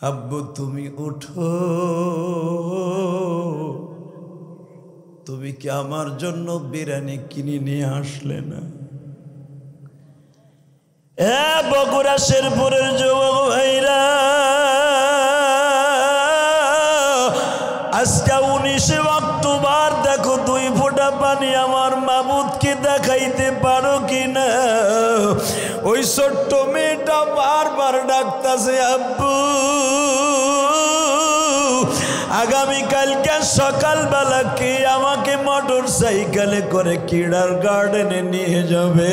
Speaker 1: আব্বু তুমি উঠো, তুমি কি আমার জন্য বিরিয়ানি কিনে নিয়ে আসলে না? বগুড়া শেরপুরের যুবক ভাইরা, আজকে 19 অক্টোবর, দেখো 2 ফোঁটা পানি আমার মাবুদকে দেখাইতে পারো কিনা? ওই ছোট্ট মেয়েটা বারবার ডাকতেছে, আব্বু আগামীকালকে সকালবেলা কে আমাকে মোটর সাইকেলে করে কিডার গার্ডেনে নিয়ে যাবে,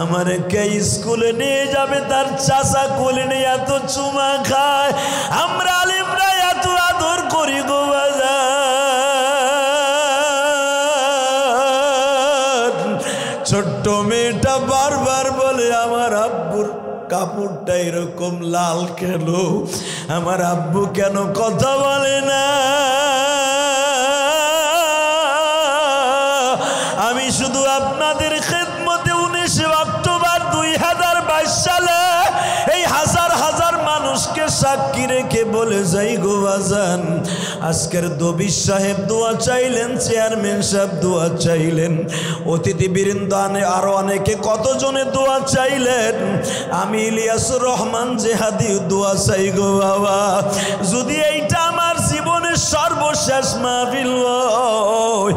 Speaker 1: আমার কে স্কুলে নিয়ে যাবে? তার চাচা কোলে নিয়ে এত চুমা খায়, আমরা আলিমরা এত আদর করি গো বাজার। ছোট্ট মেয়েটা বারবার বলে, আমার আব্বুর কাপড়টা এরকম লাল কেন? আমার আব্বু কেন কথা বলে না? আমি শুধু আপনাদের খেদমতে 19 অক্টোবর 2022 সালে এই হাজার হাজার মানুষকে সাক্ষী রেখে বলে যাই গো বাজান, আজকের দবির সাহেব দোয়া চাইলেন, চেয়ারম্যান সাহেব দোয়া চাইলেন, অতিথিবৃন্দ আরো অনেকে কতজনে দোয়া চাইলেন, আমি ইলিয়াসুর রহমান জেহাদি দোয়া চাই গো বাবা, যদি এইটা আমার জীবনের সর্বশেষ মাহফিল হয়,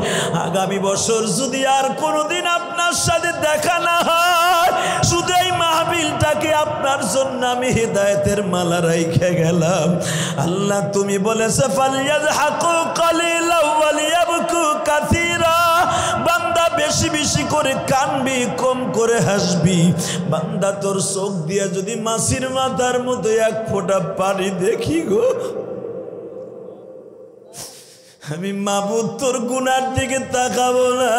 Speaker 1: আগামী বছর যদি আর কোনোদিন আপনার সাথে দেখা না হয়, শুধু এই মাহফিলটাকে আপনার জন্য আমি হিদায়াতের মালা রাইখে গেলাম। আল্লাহ তুমি বলেছে, ফালিয়াযহাকু কালিলাও ওয়ালিয়াবকু কাসীরা, বান্দা বেশি বেশি করে কানবি, কম করে হাসবি। বান্দা তোর চোখ দিয়ে যদি মাছির মাথার মতো 1 ফোঁটা পানি দেখি গো, আমি মাবুদ তোর গুনার দিকে তাকাবো না,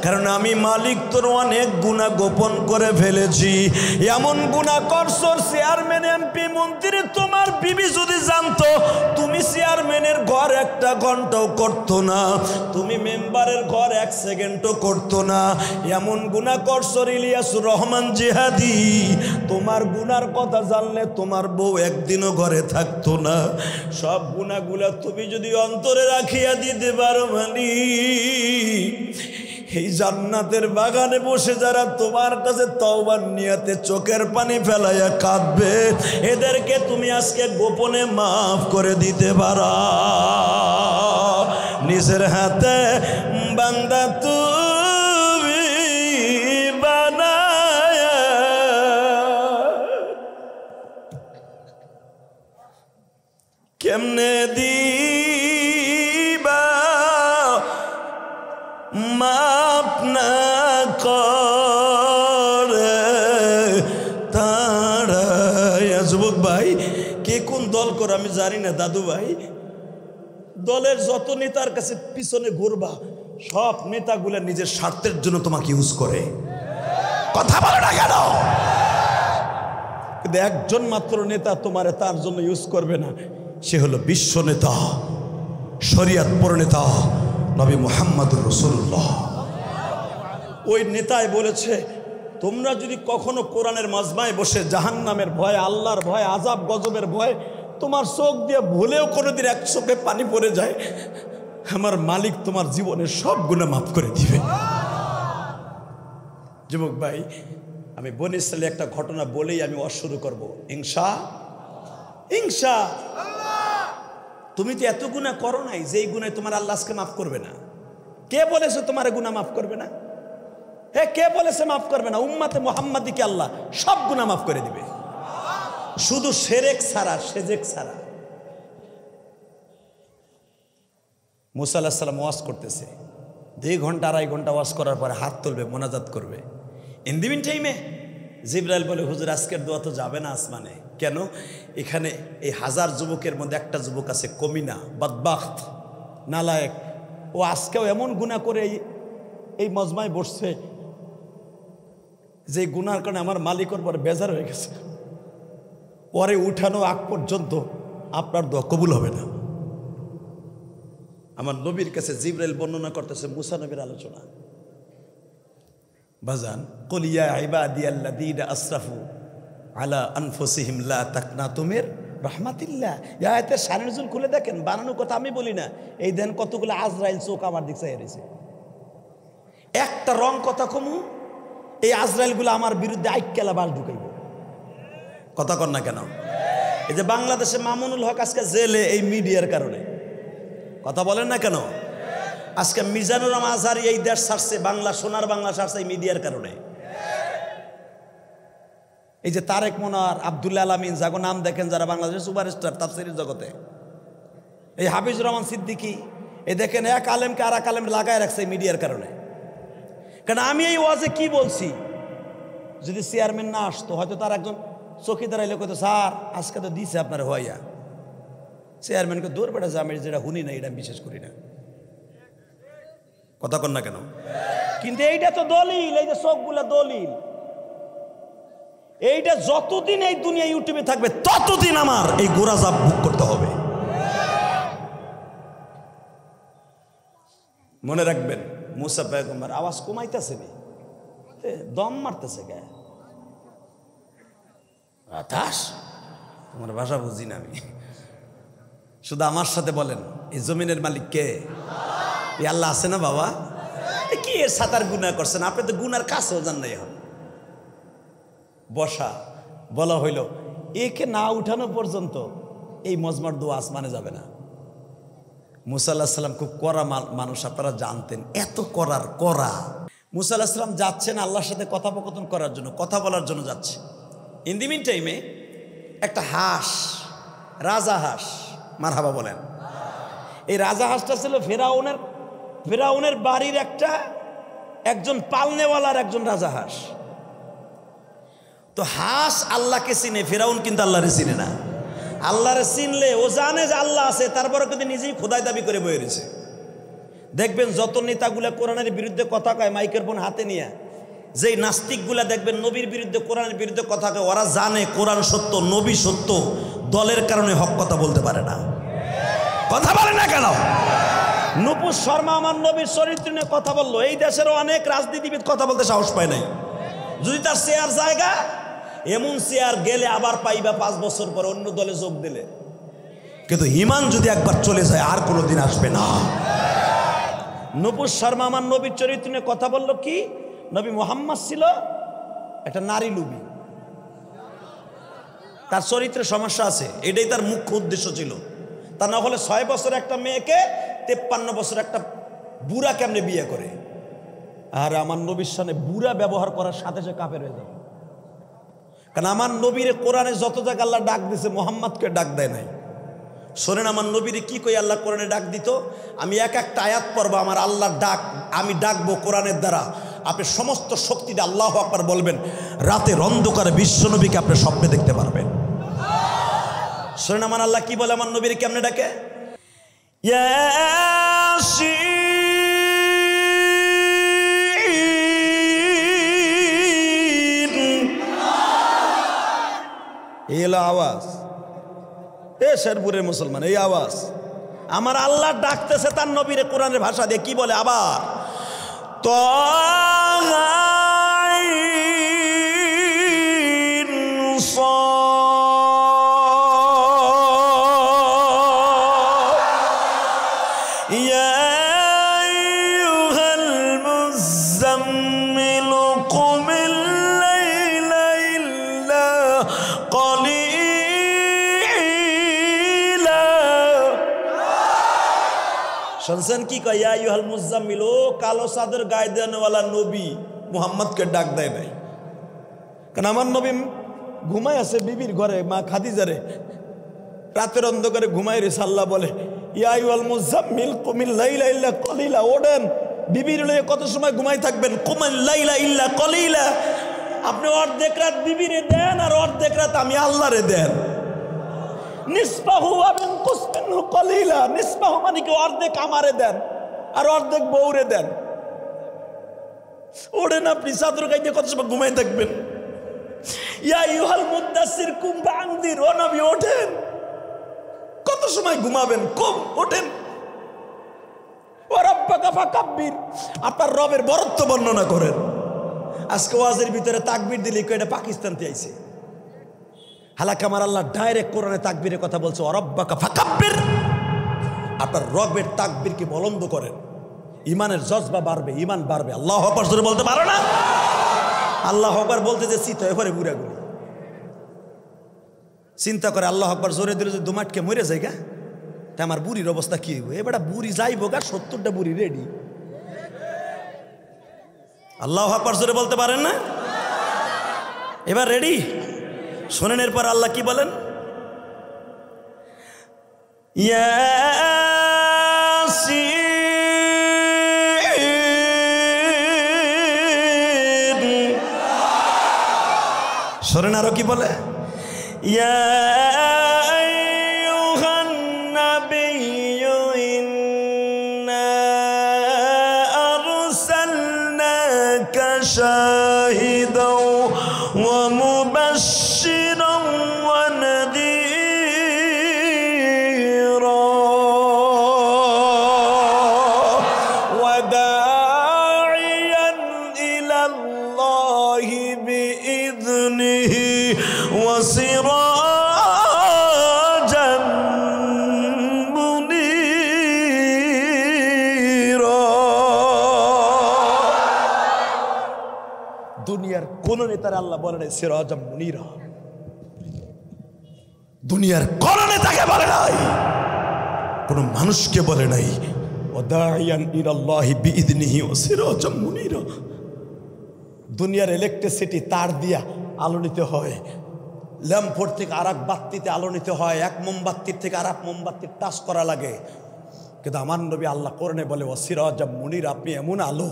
Speaker 1: কারণ আমি মালিক তোর অনেক গুনাহ গোপন করে ফেলেছি। এমন গুনাহ করছো, চেয়ারম্যান এমপি মন্ত্রী তোমার বিবি যদি জানতো, তুমি চেয়ারম্যানের ঘর 1 ঘন্টাও করতো না, তুমি মেম্বারের ঘর 1 সেকেন্ডও করতো না। এমন গুনাহ করছো ইলিয়াসুর রহমান জিহাদি, তোমার গুনার কথা জানলে তোমার বউ একদিনও ঘরে থাকতো না। সব গুনাহগুলা তুমি যদি অন্তরে রাখিয়া দিতে পারো, মানে এই জান্নাতের বাগানে বসে যারা তোমার কাছে তওবার নিয়তে চোখের পানি ফেলাইয়া কাঁদবে, এদেরকে তুমি আজকে গোপনে মাফ করে দিতে পারো। নিজের হাতে বান্দা তুমি বানায়া, কেমনে দিবা মাপ না করে তারা। যুবক ভাই, কে কোন দল করে আমি জানি না, দাদু ভাই, দলের যত নেতার কাছে পিছনে ঘুরবা, সব নেতাগুলো নিজের স্বার্থের জন্য তোমাকে ইউজ করে। কথা বলে না কেন? কিন্তু একজন মাত্র নেতা তোমারে তার জন্য ইউজ করবে না, সে হলো বিশ্ব নেতা, শরিয়ত প্রণেতা নবী মুহাম্মদুর রাসূলুল্লাহ। ওই নেতাই বলেছে, তোমরা যদি কখনো কোরআনের মাজমায় বসে জাহান্নামের ভয়, আল্লাহর ভয়, আযাব গজবের ভয় তোমার চোখ দিয়ে ভুলেও কোনোদিন 1 চোখে পানি পড়ে যায়, আমার মালিক তোমার জীবনের সব গুনাহ মাফ করে দিবে। যুবক ভাই, আমি বনি ইসরাইলের একটা ঘটনা বলেই আমি শুরু করব। ইনশাআল্লাহ। তুমি তো এত গুনাহ করো নাই যেই গুনাহ তোমার আল্লাহ আজকে মাফ করবে না। কে বলেছে তোমার গুনাহ মাফ করবে না? কে বলেছে মাফ করবে না? উম্মতে মুহাম্মাদিকে আল্লাহ সব গুনাহ মাফ করে দিবে, শুধু শিরক ছাড়া, সেজেক ছাড়া। মুসা আলাইহিস সালাম ওয়াজ করতেছে, 2 ঘন্টা 2.5 ঘন্টা ওয়াজ করার পরে হাত তুলবে, মোনাজাত করবে। ইন দি মিন টাইমে জিবরাইল বলে, হুজুর আজকের দোয়া তো যাবে না আসমানে। কেন? এখানে এই 1000 যুবকের মধ্যে একটা যুবক আছে কমিনা, বদবাখত, নালায়েক। ও আজকেও এমন গুনাহ করে এই মজমায় বসছে যে গুনার কারণে আমার মালিকের পরে বেজার হয়ে গেছে। পরে উঠানো আগ পর্যন্ত আপনার দোয়া কবুল হবে না। আমার নবীর কাছে জিবরাইল বর্ণনা করতেছে মুসা নবীর আলোচনা। বাজান, কুল ইয়া ইবাদিয়াল্লাযীনা আসরাফু আলা আনফুসিহিম লা তাকনাতু মির রাহমাতিল্লাহ। এই আয়াতের শানের নজুল খুলে দেখেন, বানানো কথা আমি বলি না। এই দেন কতগুলো আজরাইল চোখ আমার দিকে চাইয়া রয়েছে। একটা রং কথা কমু, এই আজরাইলগুলো আমার বিরুদ্ধে আইক্যালা বাস ঢুকাইব। কথা কর না কেন? এই যে বাংলাদেশে মামুনুল হক আজকে জেলে এই মিডিয়ার কারণে, কথা বলেন না কেন? আজকে মিজানুর রহমান আজহারি এই দেশ ছাড়ছে, বাংলা সোনার বাংলা ছাড়ছে এই মিডিয়ার কারণে। এই যে তারেক মোনার, আব্দুল্লাহ আলামিন, যাগো নাম দেখেন, যারা বাংলাদেশের সুপারস্টার তাফসীরের জগতে, এই হাফিজুর রহমান সিদ্দিকী, এই দেখেন এক আলেমকে আর এক আলেম লাগায় রাখছে এই মিডিয়ার কারণে। কারণ আমি এই ওয়াজে কি বলছি, যদি চেয়ারম্যান না আসতো হয়তো তার একজন চৌকিদার এলে কইতো, স্যার আজকে তো দিছে আপনার হইয়া। চেয়ারম্যানকে দৌড় বেড়াচ্ছে, আমি যেটা শুনি না এটা বিশেষ করি না। কথা কন না কেন? কিন্তু এইটা তো দলিল, এই যে সবগুলা দলিল, এইটা যতদিন এই দুনিয়া ইউটিউবে থাকবে ততদিন আমার এই গোরাজাব ভোগ করতে হবে। মনে রাখবেন, মুসা পয়গম্বর আওয়াজ কমাইতেছে নি, দম মারতেছে গায়ে। আতাস, তোমার ভাষা বুঝি না আমি। শুধু আমার সাথে বলেন, এই জমিনের মালিক কে? এই আল্লাহ আছে না বাবা? কি এর সাতার গুনাহ করছেন আপনি? তো গুনার কাছেও যান নাই। এখন বসা বলা হইল, একে না উঠানো পর্যন্ত এই মজমার দোয়া আসমানে যাবে না। মুসা আলাইহিস সালাম খুব কড়া মানুষ, আপনারা জানতেন, এত কড়া। মুসা আলাইহিস সালাম যাচ্ছেন আল্লাহর সাথে কথোপকথন করার জন্য, কথা বলার জন্য যাচ্ছে। ইন দি মিন টাইমে একটা হাঁস, রাজা হাঁস, মারহাবা বলেন, এই রাজা হাঁসটা ছিল ফেরাউনের বাড়ির একজন পালনেওয়ালার একজন রাজা হাঁস। তো হাঁস আল্লাহকে চিনে, ফেরাউন কিন্তু আল্লাহরে চিনে না। আল্লাহরে চিনলে ও জানে যে আল্লাহ আছে, তারপরে কিন্তু নিজেই খোদাই দাবি করে বয়ে রয়েছে। দেখবেন যত নেতাগুলা কোরআনের বিরুদ্ধে কথা কয় মাইকের ফোন হাতে নিয়ে, যেই নাস্তিকগুলা দেখবেন নবীর বিরুদ্ধে, কোরআনের বিরুদ্ধে কথা কয়, ওরা জানে কোরআন সত্য, নবী সত্য, দলের কারণে হক কথা বলতে পারে না। কথা বলে না কেন? নুপুর শর্মা আমার নবীর চরিত্র নিয়ে কথা বললো, এই দেশেরও অনেক রাজনীতিবিদ কথা বলতে সাহস পায় নাই। যদি তার চেয়ার জায়গা, এমন চেয়ার গেলে আবার পাইবা 5 বছর পর অন্য দলে যোগ দিলে, কিন্তু ইমান যদি একবার চলে যায় আর কোনোদিন আসবে না। নুপুর শর্মা আমার নবীর চরিত্র নিয়ে কথা বললো কি? নবী মুহাম্মদ ছিল একটা নারী লুবি, তার চরিত্রে সমস্যা আছে, এটাই তার মুখ্য উদ্দেশ্য ছিল। তা না হলে 6 বছর একটা মেয়েকে 53 বছর একটা বুড়া কেমনে বিয়ে করে? আর আমার নবীর সামনে বুড়া ব্যবহার করার সাথে সে কাফের হয়ে যাবে। কারণ আমার নবীর কোরআনে যত জায়গা আল্লাহ ডাক দিছে, মোহাম্মদকে ডাক দেয় নাই। শোনেন আমার নবীরে কি কই আল্লাহ কোরআনে ডাক দিত, আমি এক একটা আয়াত পড়বো, আমার আল্লাহর ডাক আমি ডাকবো কোরআনের দ্বারা। আপনি সমস্ত শক্তিতে আল্লাহু আকবার বলবেন, রাতের অন্ধকারে বিশ্বনবীকে আপনি স্বপ্নে দেখতে পারবেন। শোনেন আমার আল্লাহ কি বলে, আমার নবীর কেমনে ডাকে? এই হলো আওয়াজ, শেরপুরের মুসলমান, এই আওয়াজ। আমার আল্লাহ ডাকতেছে তার নবীরে কোরআনের ভাষা দিয়ে, কি বলে আবার? শুনছেন কি কয়? ইয়া আইয়ুহাল মুজাম্মিল, ও কালো চাদর গায়ে দেওয়ালা নবী, মুহাম্মদকে ডাক দেয় নাই, কারণ আমার নবী ঘুমায় আছে বিবির ঘরে, মা খাদিজারে রাতের অন্ধকারে ঘুমাই রে। আল্লাহ বলে ইয়া আইয়ুহাল মুযাম্মিল কুমিল লাইলা ইল্লা কলিলা, ওঠেন বিবির লয়ে কত সময় ঘুমাই থাকবেন, কুমিল লাইলা ইল্লা কলিলা। আপনি অর্ধেক রাত বিবিরে দেন আর অর্ধেক রাত আমি আল্লাহরে দেন। নিসফাহু ওয়া বিনকুস মিনহু কলিলা, নিসফাহু মানে কি অর্ধেক আমারে দেন আর অর্ধেক বউরে দেন। ওঠেন আপনি চাদর গাইতে কত সময় ঘুমাই থাকবেন। ইয়া আইয়ুহাল মুদ্দাসসির কুম ফাআনদির, ও নবী ওঠেন, কত সময় ঘুমাবেন, কম ওঠেন। ও রাব্বাকা ফাকাব্বির, আপনার রবের বরত্ব বর্ণনা করেন। আজকে ওয়াজের ভিতরে তাকবীর দিলে এটা পাকিস্তান থেকে আইছে, হালাকা আমার আল্লাহ ডাইরেক্ট কোরআনে তাকবীরের কথা বলছে, ও রাব্বাকা ফাকাব্বির, আপনার রবের তাকবীরকে বলন্দ করেন। ইমানের জজবা বাড়বে, ইমান বাড়বে। আল্লাহু আকবার জোরে বলতে পারো না? আল্লাহু আকবার বলতে যে চিত হয়ে পড়ে বুড়াগুলি চিন্তা করে, আল্লাহু আকবার জোরে দিলে যদি দুমাটকে মরে যায় গা, তা আমার বুড়ির অবস্থা কি হইব? এবার বুড়ি যাইব গা, 70টা বুড়ি রেডি। আল্লাহু আকবার জোরে বলতে পারেন না? এবার রেডি? শোনেন এরপর আল্লাহ কি বলেন, ইয়াসিন। শোনেন আরো কি বলে, ইয়া আইয়ুহান নাবিয়্যু ইন্না আরসালনাকা শাহিদাও ওয়া মুবাশশিরাও ওয়া নাযীরা ওয়া দা'iয়ান ইলাল্লাহি বিইذনিহি ওয়া সিরাজান মুনীরা। দুনিয়ার কোন নেতার আল্লাহ বলে নাই সিরাজাম মুনীরা, দুনিয়ার কোন নেতাকে বলে নাই, কোন মানুষকে বলে নাই ওয়াদাইয়ান ইলাল্লাহি বিইذনিহি ওয়া সিরাজাম মুনীরা। দুনিয়ার ইলেকট্রিসিটি তার দিয়া আলো নিতে হয়, ল্যাম্পোর্ট থেকে আর এক বাত্তিতে আলো নিতে হয়, এক মোমবাতির থেকে আর এক মোমবাতির টাচ করা লাগে। কিন্তু আমার নবী আল্লাহ কোরআনে বলে ওয়া সিরাজাম মুনীরা, আপনি এমন আলো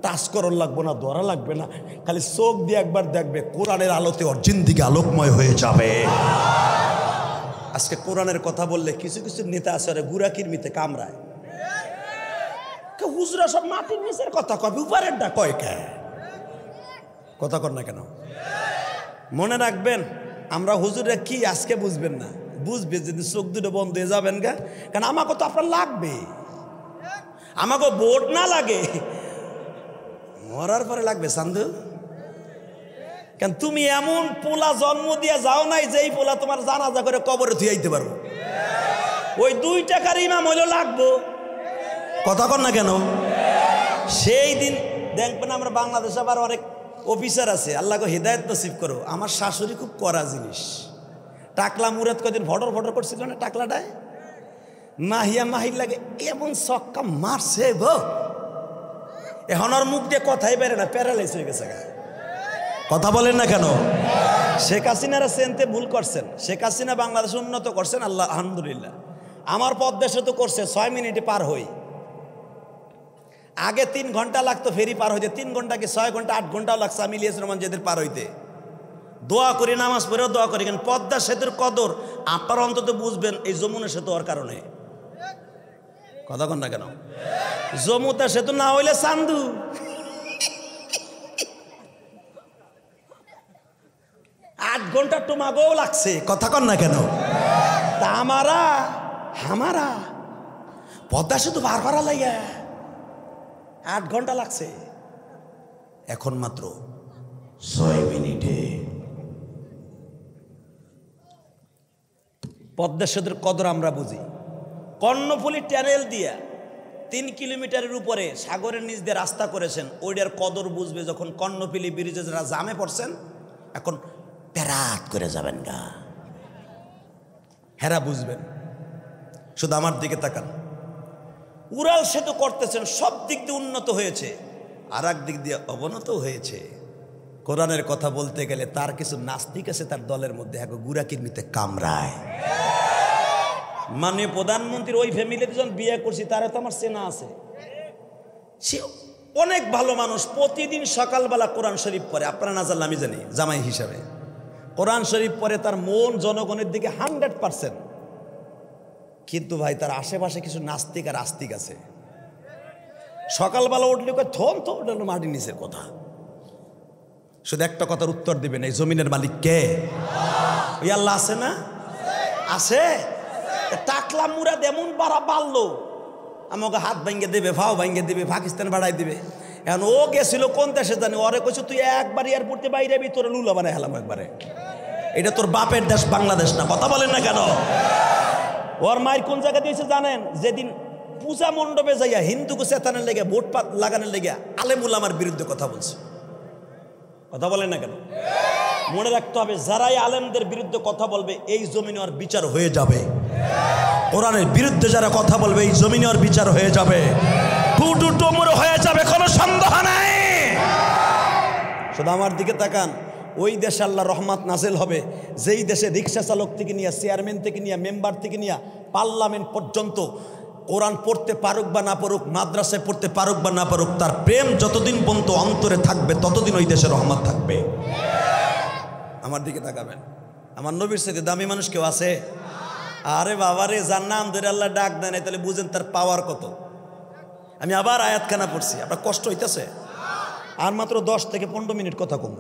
Speaker 1: টাচ করার লাগবে না, ধরা লাগবে না, খালি চোখ দিয়ে একবার দেখবে, কোরআনের আলোতে ওর জিন্দিগি আলোকময় হয়ে যাবে। আজকে কোরআনের কথা বললে কিছু কিছু নেতা আছে ওরা গুড়া কিরমিতে কামড়ায়, হুজরা সব মাটির নিচের কথা কবে, উপরের ডা কয় কে কথা কর না কেন? মনে রাখবেন আমরা হুজুরা কি আজকে বুঝবেন না, বুঝবে যদি চোখ দুটো বন্ধ হয়ে যাবেন গা। কারণ আমাকে তো আপনার লাগবে, আমাকে ভোট না লাগে, মরার পরে লাগবে চান্দু। কেন তুমি এমন পোলা জন্ম দিয়ে যাও নাই যেই পোলা তোমার জানাজা করে কবরে থুইতে পারবো, ওই 2 টাকার ইমাম হইলেও লাগবো, কথা কর না কেন? সেই দিন দেখবেন আমরা বাংলাদেশে আবার অনেক অফিসার আছে, আল্লাহকে হিদায়ত নসিব করো। আমার শাশুড়ি খুব কড়া জিনিস, টাকলা মুরাদ কদিন ভটর ভটর করছিল না টাকলাটায়, মাহিয়া মাহির লাগে এমন ছক্কা মারছে গো, এখন আর মুখ দিয়ে কথাই বেরে না, প্যারালাইজ হয়ে গেছে। কথা বলেন না কেন? শেখ হাসিনারা সেনতে ভুল করছেন, শেখ হাসিনা বাংলাদেশ উন্নত করছেন, আল্লাহ আলহামদুলিল্লাহ। আমার পদ্মেশে তো করছে 6 মিনিটে পার হই, আগে 3 ঘন্টা লাগতো ফেরি পার হইতে, 3 ঘন্টা কি 6 ঘন্টা 8 ঘন্টাও লাগছে আমি ইলিয়াস রহমান যেদের পার হইতে। দোয়া করি, নামাজ পড়েও দোয়া করি, কিন্তু পদ্মা সেতুর কদর আপনারা অন্তত বুঝবেন এই যমুনা সেতু হওয়ার কারণে। কথা কন না কেন? যমুনা সেতু না হইলে চান্দু, 8 ঘন্টা তোমাকেও লাগছে, কথা কন না কেন? তা আমারা পদ্মা সেতু পার করা লাগে 8 ঘন্টা লাগছে, এখন মাত্র 6 মিনিটে। পদ্মা সেতুর কদর আমরা বুঝি। কর্ণফুলী ট্যানেল দিয়া 3 কিলোমিটারের উপরে সাগরের নিচ দিয়ে রাস্তা করেছেন, ওইটার কদর বুঝবে যখন কর্ণফুলী ব্রিজে যারা জামে পড়ছেন, এখন প্যারাত করে যাবেন গা, হেরা বুঝবেন। শুধু আমার দিকে তাকান, উড়াল সেতু করতেছেন, সব দিক দিয়ে উন্নত হয়েছে, আর এক দিক দিয়ে অবনত হয়েছে। কোরআনের কথা বলতে গেলে তার কিছু নাস্তিক আছে তার দলের মধ্যে এক গুড়া কিডনিতে কামড়ায়। মাননীয় প্রধানমন্ত্রীর ওই ফ্যামিলিতে যখন বিয়ে করছি তারা তো আমার চেনা আছে, সে অনেক ভালো মানুষ, প্রতিদিন সকালবেলা কোরআন শরীফ পড়ে। আপনারা না জানলে আমি জানি, জামাই হিসাবে কোরআন শরীফ পড়ে, তার মন জনগণের দিকে 100%। কিন্তু ভাই তার আশেপাশে কিছু নাস্তিক আর আস্তিক আছে, সকালবেলা উঠলে থন তো ওটা মাটির নিচের কথা, শুধু একটা কথার উত্তর দিবেন, এই জমিনের মালিক কে? ওই আল্লাহ আছে না? আছে। টাকলা মুরাদ এমন বাড়া বাড়লো, আমাকে হাত ভাঙ্গে দেবে, ফাও ভাঙ্গে দেবে, পাকিস্তান বাড়াই দিবে। এখন ও গেছিল কোন দেশে জানি, ওরে কইছে তুই একবার এয়ারপোর্টে বাইরে তোর লুলা বানাই হেলাম একবারে। এটা তোর বাপের দেশ বাংলাদেশ না, কথা বলেন না কেন? ওর মায়ের কোন জায়গা দিয়েছে জানেন? যেদিন পূজা মণ্ডপে যাইয়া হিন্দুকে চেতানের লেগে, ভোট লাগানোর লেগে আলেমুল আমার বিরুদ্ধে কথা বলছে। কথা বলেন না কেন? মনে রাখতে হবে, যারাই আলেমদের বিরুদ্ধে কথা বলবে এই জমিনে ওর বিচার হয়ে যাবে। কোরআনের বিরুদ্ধে যারা কথা বলবে এই জমিনে ওর বিচার হয়ে যাবে, টুটু টুমুর হয়ে যাবে, কোনো সন্দেহ নাই। শুধু আমার দিকে তাকান, ওই দেশে আল্লাহ রহমত নাজিল হবে যেই দেশে রিক্সা চালক থেকে নিয়ে, চেয়ারম্যান থেকে নিয়ে, মেম্বার থেকে নিয়ে পার্লামেন্ট পর্যন্ত কোরআন পড়তে পারুক বা না পারুক, মাদ্রাসায় পড়তে পারুক বা না পারুক, তার প্রেম যতদিন পর্যন্ত অন্তরে থাকবে ততদিন ওই দেশে রহমত থাকবে। আমার দিকে তাকাবেন, আমার নবীর সাথে দামি মানুষ কেউ আছে? আরে বাবারে, যার নাম ধরে আল্লাহ ডাক দেয় না, তাহলে বুঝেন তার পাওয়ার কত। আমি আবার আয়াতখানা পড়ছি, আপনার কষ্ট হইতেছে? আর মাত্র 10 থেকে 15 মিনিট কথা কম।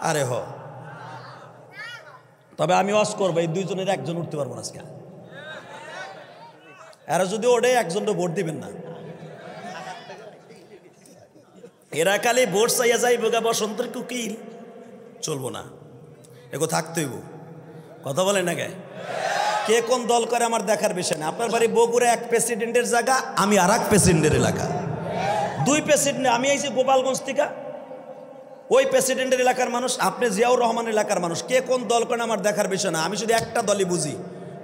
Speaker 1: আরে তবে আমি ওয়াজ করবো, এই দুইজনের একজন উঠতে পারবো না আজকে। এরা যদি ওঠে একজনটা ভোট দিবেন না। এরা খালি ভোট চাইয়া যাইব গা বসন্তের কুকিল, চলবো না, এগো থাকতে হইব। কথা বলেন না কে কোন দল করে আমার দেখার বিষয় না। আপনার বাড়ি বগুড়া এক প্রেসিডেন্টের জায়গা, আমি আর এক প্রেসিডেন্টের এলাকা, 2 প্রেসিডেন্ট। আমি আইছি গোপালগঞ্জ থেকে, ওই প্রেসিডেন্টের এলাকার মানুষ, আপনি জিয়াউর রহমান এলাকার মানুষ, কে কোন দল করে আমার দেখার বিষয় না। আমি শুধু একটা দলই বুঝি,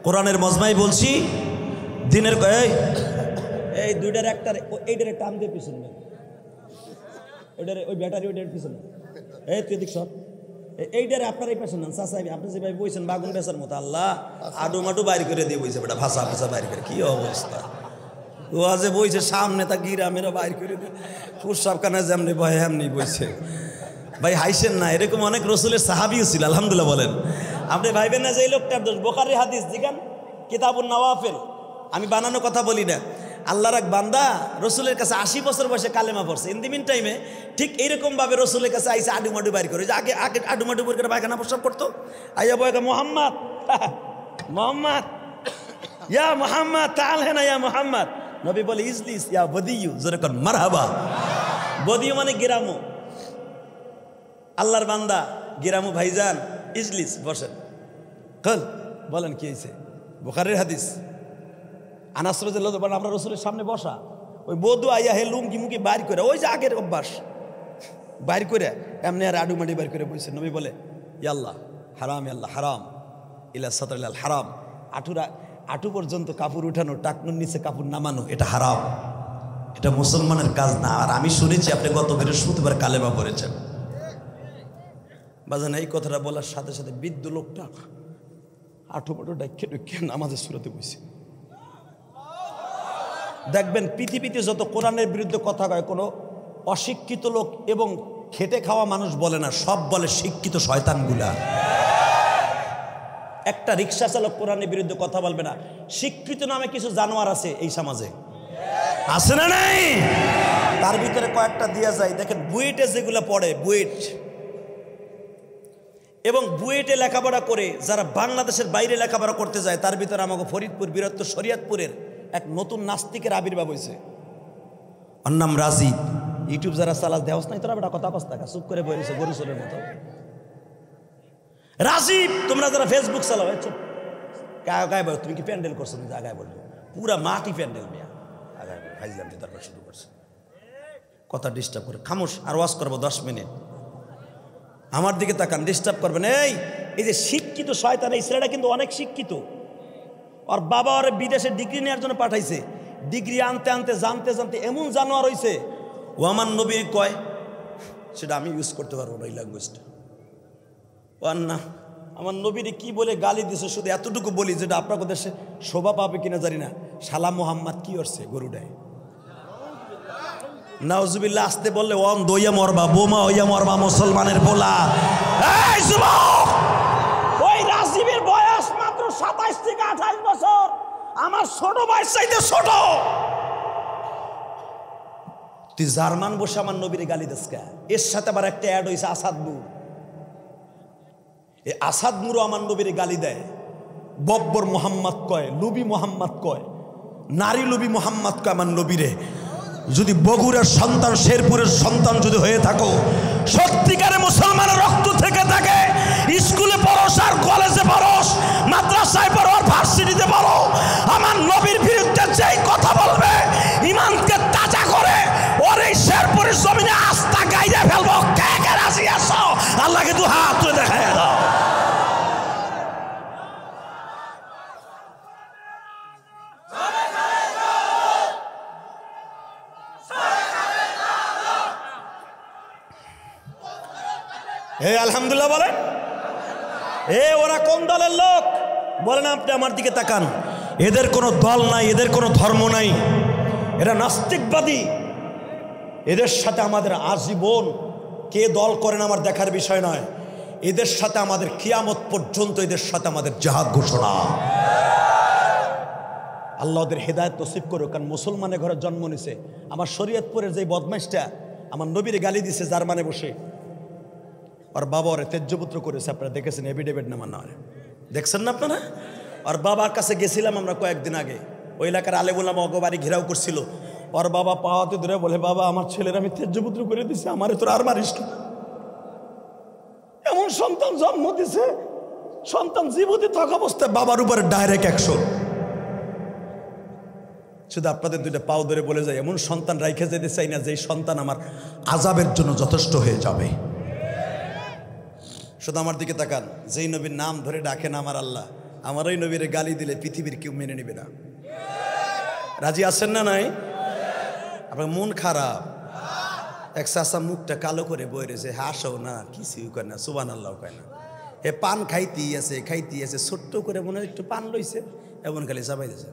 Speaker 1: কোরআনের মজমাই বলছি দিনের এই দুইটার একটা, এইটার টান দিয়ে পিছনে, ওইটার ওই ব্যাটারি ওইটার পিছনে, এই তুই দিক সব এইটারে আপনার এই পেছনে চাষাই, আপনি যে ভাই বইছেন বাগুন বেচার মতো, আল্লাহ আডু মাডু বাইর করে দিয়ে বইছে বেটা, ভাষা ভাষা বাইর করে, কি অবস্থা। ও যে বইছে সামনে তা গিরা মেরা বাইর করে দিয়ে, প্রস্রাব কানে যেমনি বয় এমনি বইছে। ভাই হাইসেন না, এরকম অনেক রসুলের সাহাবিও ছিল, আলহামদুলিল্লাহ বলেন। আপনি ভাইবেন না যে এই লোকটার দোষ। বুখারী হাদিস জিগান, কিতাবুন নওয়াফিল, আমি বানানো কথা বলি না। আল্লাহর এক বান্দা রসুলের কাছে 80 বছর বয়সে কালেমা পড়ছে। ইন দি মিন টাইমে ঠিক এইরকম ভাবে রসুলের কাছে আইসে আডুমাডু বাইর করে, যে আগে আগে আডুমাডু বের করে পায়খানা প্রস্রাব করতো। আইয়া বয় মোহাম্মদ, মোহাম্মদ, ইয়া মোহাম্মদ তাল হে না ইয়া মোহাম্মদ। নবী বলে ইজলিস ইয়া বদিয়ু, জোরে কোন মারহাবা। বদিয়ু মানে গিরামু, আল্লাহর বান্দা গিরামু ভাইজান ইজলিস, বসেন। কল বলেন কি হয়েছে? বুখারীর হাদিস। আনাস রাদিয়াল্লাহু আনহু, আমরা রসুলের সামনে বসা, ওই বধু আইয়া হে লুঙ্গি মুঙ্গি বাইর করে, ওই যে আগের অভ্যাস বাইর করে এমনি আর আডুমাডি বাইর করে বসে। নবী বলে ইয়াল্লাহ হারাম, ইয়াল্লাহ হারাম, ইলা সাতরাল হারাম। আটু পর্যন্ত কাপড় উঠানো, টাকনুর নিচে কাপড় নামানো, এটা হারাম, এটা মুসলমানের কাজ না। আর আমি শুনেছি আপনি গত বৃহস্পতিবার কালেমা পড়েছেন। বাজান এই কথাটা বলার সাথে সাথে বৃদ্ধ লোকটা আঠু পাটু ডাক্কে ডুক্কে নামাজের সুরাতে বসে। দেখবেন পৃথিবীতে যত কোরআনের বিরুদ্ধে কথা কয়, কোনো অশিক্ষিত লোক এবং খেটে খাওয়া মানুষ বলে না, সব বলে শিক্ষিত শয়তানগুলা। একটা রিক্সা চালক কোরআনের বিরুদ্ধে কথা বলবে না। শিক্ষিত নামে কিছু জানোয়ার আছে এই সমাজে, আছে না নাই? তার ভিতরে কয়েকটা দিয়া যায়। দেখেন বুয়েটে যেগুলো পড়ে, বুয়েট এবং বুয়েটে লেখাপড়া করে যারা বাংলাদেশের বাইরে লেখাপড়া করতে যায়, তার ভিতরে আমাকে ফরিদপুর বীরত্ব শরিয়তপুরের এক নতুন নাস্তিকের আবির্ভাব হয়েছে। ওর নাম রাজীব। ইউটিউব যারা চালাস দেওয়াস নাই তোরা বেটা, কথা কস্তা চুপ করে বলেছে গরু চোরের মতো। রাজীব, তোমরা যারা ফেসবুক চালাও, চুপ গায়ে বল, তুমি কি প্যান্ডেল করছো? আগায় বলবো পুরা মাটি প্যান্ডেল মেয়া, আগায় ভাইজাম তারপর শুরু করছে কথা ডিস্টার্ব করে। খামোশ, আর ওয়াজ করবো 10 মিনিট। আমার দিকে তাকান, ডিস্টার্ব করবেন। এই যে শিক্ষিত শয়তান, এই ছেলেটা কিন্তু অনেক শিক্ষিত। ওর বাবা ওর বিদেশে ডিগ্রি নেওয়ার জন্য পাঠাইছে। ডিগ্রি আনতে আনতে জানতে জানতে এমন জানোয়ার হয়েছে, ও আমার নবীর কয়, সেটা আমি ইউজ করতে পারবো না এই ল্যাঙ্গুয়েজটা। ও না, আমার নবীরে কি বলে গালি দিছে শুধু এতটুকু বলি, যেটা আপনার দেশে শোভা পাবে কিনা জানি না। শালা মোহাম্মদ কি করছে গরুডায়, নাউজুবিল্লাহ আসতে বললে অন্ধ হইয়া মরবা, বোমা হইয়া মরবা মুসলমানের পোলা। এই যুবক, ওই রাজীবের বয়স মাত্র 27 থেকে 28 বছর, আমার ছোট ভাই চাইতে ছোট। তুই জার্মান বসে আমার নবীরে গালি দিস কে? এর সাথে আবার একটা অ্যাড হয়েছে আসাদ নূর। এই আসাদ নূরও আমার নবীরে গালি দেয়, বব্বর মোহাম্মদ কয়, লুবি মোহাম্মদ কয়, নারী লুবি মোহাম্মদ কয় আমার নবীরে। যদি বগুড়ার সন্তান, শেরপুরের সন্তান যদি হয়ে থাকো, সত্যিকারে মুসলমানের রক্ত থেকে থাকে, স্কুলে পড়োস আর কলেজে পড়োস, মাদ্রাসায় পড়ো আর ভার্সিটিতে পড়ো, আমার নবীর বিরুদ্ধে যেই কথা বলবে ইমানকে তাজা করে ওর এই শেরপুরের জমিনে আস্থা গাইয়া ফেলবো। কে কে রাজি আছো? আল্লাহকে দু হাত তুলে দেখায় দাও। আলহামদুলিল্লাহ বলেন। ওরা কোন দলের লোক বলেন? আপনি আমার দিকে তাকান। এদের কোনো দল নাই, এদের কোনো ধর্ম নাই, এরা নাস্তিকবাদী। এদের সাথে আমাদের আজীবন, কে দল করেন আমার দেখার বিষয় নয়, এদের সাথে আমাদের কিয়ামত পর্যন্ত এদের সাথে আমাদের জিহাদ ঘোষণা। আল্লাহ ওদের হেদায়েত নসিব করুক। কারণ মুসলমানের ঘরে জন্ম নিছে। আমার শরীয়তপুরের যে বদমাইশটা আমার নবীরে গালি দিছে জার্মানে বসে, আর বাবা ওরে তেজ্যপুত্র করেছে। আপনারা দেখেছেন এভিডেভিট নামা না, দেখছেন না আপনারা? আর বাবার কাছে গেছিলাম আমরা কয়েকদিন আগে, ওই এলাকার আলেমুলামা বাড়ি ঘেরাও করছিল। ওর বাবা পাওয়াতে ধরে বলে, বাবা আমার ছেলের আমি তেজ্যপুত্র করে দিছি, আমারে তোর আর মারিস না। এমন সন্তান জন্ম দিছে, সন্তান জীবতে থাকা অবস্থায় বাবার উপরে ডাইরেক্ট অ্যাকশন। শুধু আপনাদের দুইটা পাও ধরে বলে যায়, এমন সন্তান রাইখে যেতে চাই না যেই সন্তান আমার আযাবের জন্য যথেষ্ট হয়ে যাবে। শুধু আমার দিকে তাকান, যেই নবীর নাম ধরে ডাকেন আমার আল্লাহ, আমার ওই নবীরে গালি দিলে পৃথিবীর কেউ মেনে নেবে না। রাজি আছেন না নাই? আপনার মন খারাপ, এক চাষা মুখটা কালো করে বই রয়েছে, হাসো না, কিছুই কয় না, সুবহানাল্লাহ কয় না। পান খাইতেই আছে, ছোট্ট করে মনে হয় একটু পান লইছে, এমন খালি চাপাই দিয়েছে।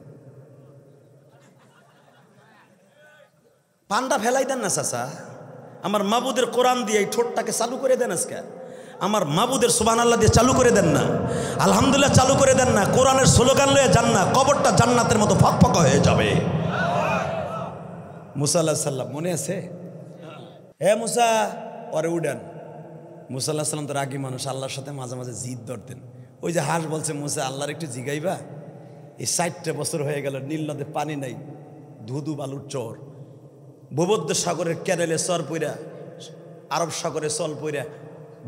Speaker 1: পানটা ফেলাই দেন না চাচা, আমার মাবুদের কোরআন দিয়ে এই ঠোঁটটাকে চালু করে দেন। আজকে আমার মাবুদের সুবহানাল্লাহ দিয়ে চালু করে দেন না, আলহামদুলিল্লাহ চালু করে দেন না, কোরআনের স্লোগান লয়ে যান না, কবরটা জান্নাতের মতো ফকফকা হয়ে যাবে। মুসা আলাইহিস সালাম মনে আছে? মুসা পরে উডেন। মুসা আলাইহিস সালাম তো রাগী মানুষ, আল্লাহর সাথে মাঝে মাঝে জিদ ধরতেন। ওই যে হাঁস বলছে, মুসা আল্লাহর একটু জিগাইবা, এই 60টা বছর হয়ে গেল, নীল নদে পানি নাই, ধুধু বালুর চর, ভূমধ্য সাগরের ক্যানেলে চর পইরা, আরব সাগরে চল পইরা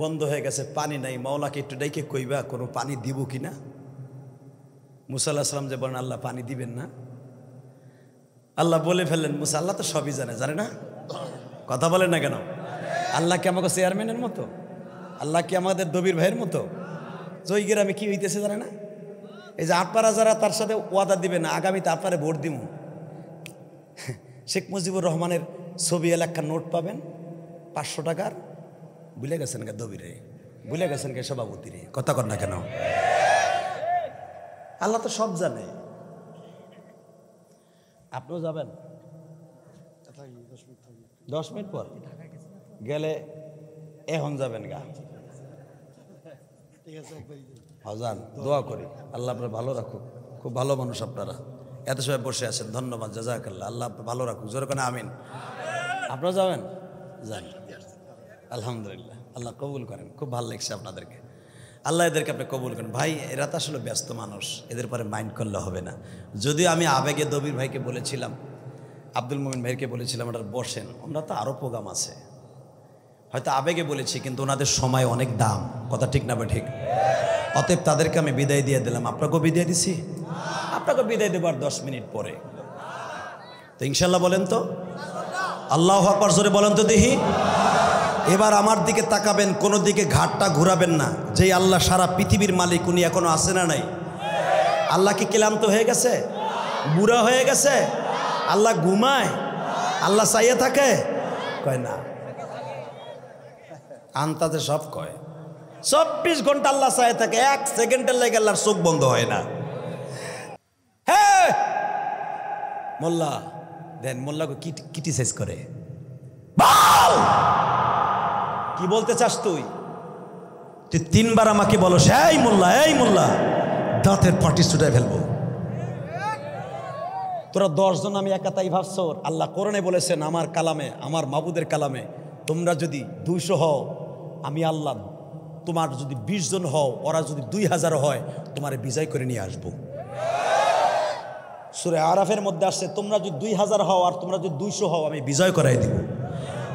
Speaker 1: বন্ধ হয়ে গেছে, পানি নাই, মাওলাকে একটু ডাইকে কইবা কোনো পানি দিব কিনা? মুসা আলাইহিস সালাম যে বলেন আল্লাহ পানি দিবেন না, আল্লাহ বলে ফেললেন, মুসা আল্লাহ তো সবই জানে না? কথা বলেন না কেন? আল্লাহ কি আমাকে চেয়ারম্যানের মতো? আল্লাহ কি আমাদের দবির ভাইয়ের মতো? জয় গ্রামে কি হইতেছে জানে না? এই যে আপনারা যারা তার সাথে ওয়াদা দিবেন না, আগামীতে আপনারা ভোট দিব, শেখ মুজিবুর রহমানের ছবি এলাকা নোট পাবেন 500 টাকার। ভুলে গেছেন কে দবিরে? ভুলে গেছেন কে সভাপতিরে? কথা কর না কেন? আল্লাহ তো সব জানে। আপনিও যাবেন 10 মিনিট পর গেলে, এখন যাবেন গা? হজান দোয়া করি আল্লাহ আপনার ভালো রাখুক। খুব ভালো মানুষ আপনারা, এত সময় বসে আছেন, ধন্যবাদ, জাযাকাল্লাহ। আল্লাহ ভালো রাখুক, জোরে করে আমিন। আপনারা যাবেন? যান, আলহামদুলিল্লাহ, আল্লাহ কবুল করেন। খুব ভালো লাগছে আপনাদেরকে, আল্লাহ এদেরকে আপনি কবুল করেন। ভাই এরা তো আসলে ব্যস্ত মানুষ, এদের পরে মাইন্ড করলে হবে না। যদিও আমি আবেগে দবির ভাইকে বলেছিলাম, আব্দুল মোমিন ভাইকে বলেছিলাম ওনারা বসেন, ওনারা তো আরও প্রোগ্রাম আছে, হয়তো আবেগে বলেছি, কিন্তু ওনাদের সময় অনেক দাম। কথা ঠিক না? ঠিক। অতএব তাদেরকে আমি বিদায় দিয়ে দিলাম। আপনাকেও বিদায় দিছি, আপনাকেও বিদায় দেবার 10 মিনিট পরে। তো ইনশাল্লাহ বলেন তো আল্লাহু আকবার, জোরে বলেন তো দেখি। এবার আমার দিকে তাকাবেন, কোনো দিকে ঘাটটা ঘুরাবেন না। যেই আল্লাহ সারা পৃথিবীর মালিক, উনি এখনো আছে না নাই? আল্লাহ কি ক্লান্ত হয়ে গেছে? বুড়া হয়ে গেছে? আল্লাহ ঘুমায়? আল্লাহ চাইয়ে থাকে? কয় না। আন্তাজে সব কয় 24 ঘন্টা আল্লাহ চাইয়ে থাকে, 1 সেকেন্ডের লেগে আল্লাহর চোখ বন্ধ হয় না। হ্যাঁ মোল্লা দেন, মোল্লাকে ক্রিটিসাইজ করে। বল কি বলতে চাস তুই? তুই 3 বার আমাকে বলো এই মোল্লা, এই মোল্লা, দাঁতের পাটি ছুটাই ফেলবো। তোরা 10 জন আমি একাতাই ভাবছ? আল্লাহ কোরআনে বলেছেন আমার কালামে, আমার মাবুদের কালামে, তোমরা যদি 200 হও, আমি আল্লাহ তোমার যদি 20 জন হও, ওরা যদি 2000 হয়, তোমারে বিজয় করে নিয়ে আসবো। সূরা আরাফের মধ্যে আসছে তোমরা যদি 2000 হও আর তোমরা যদি 200 হও, আমি বিজয় করাই দিব।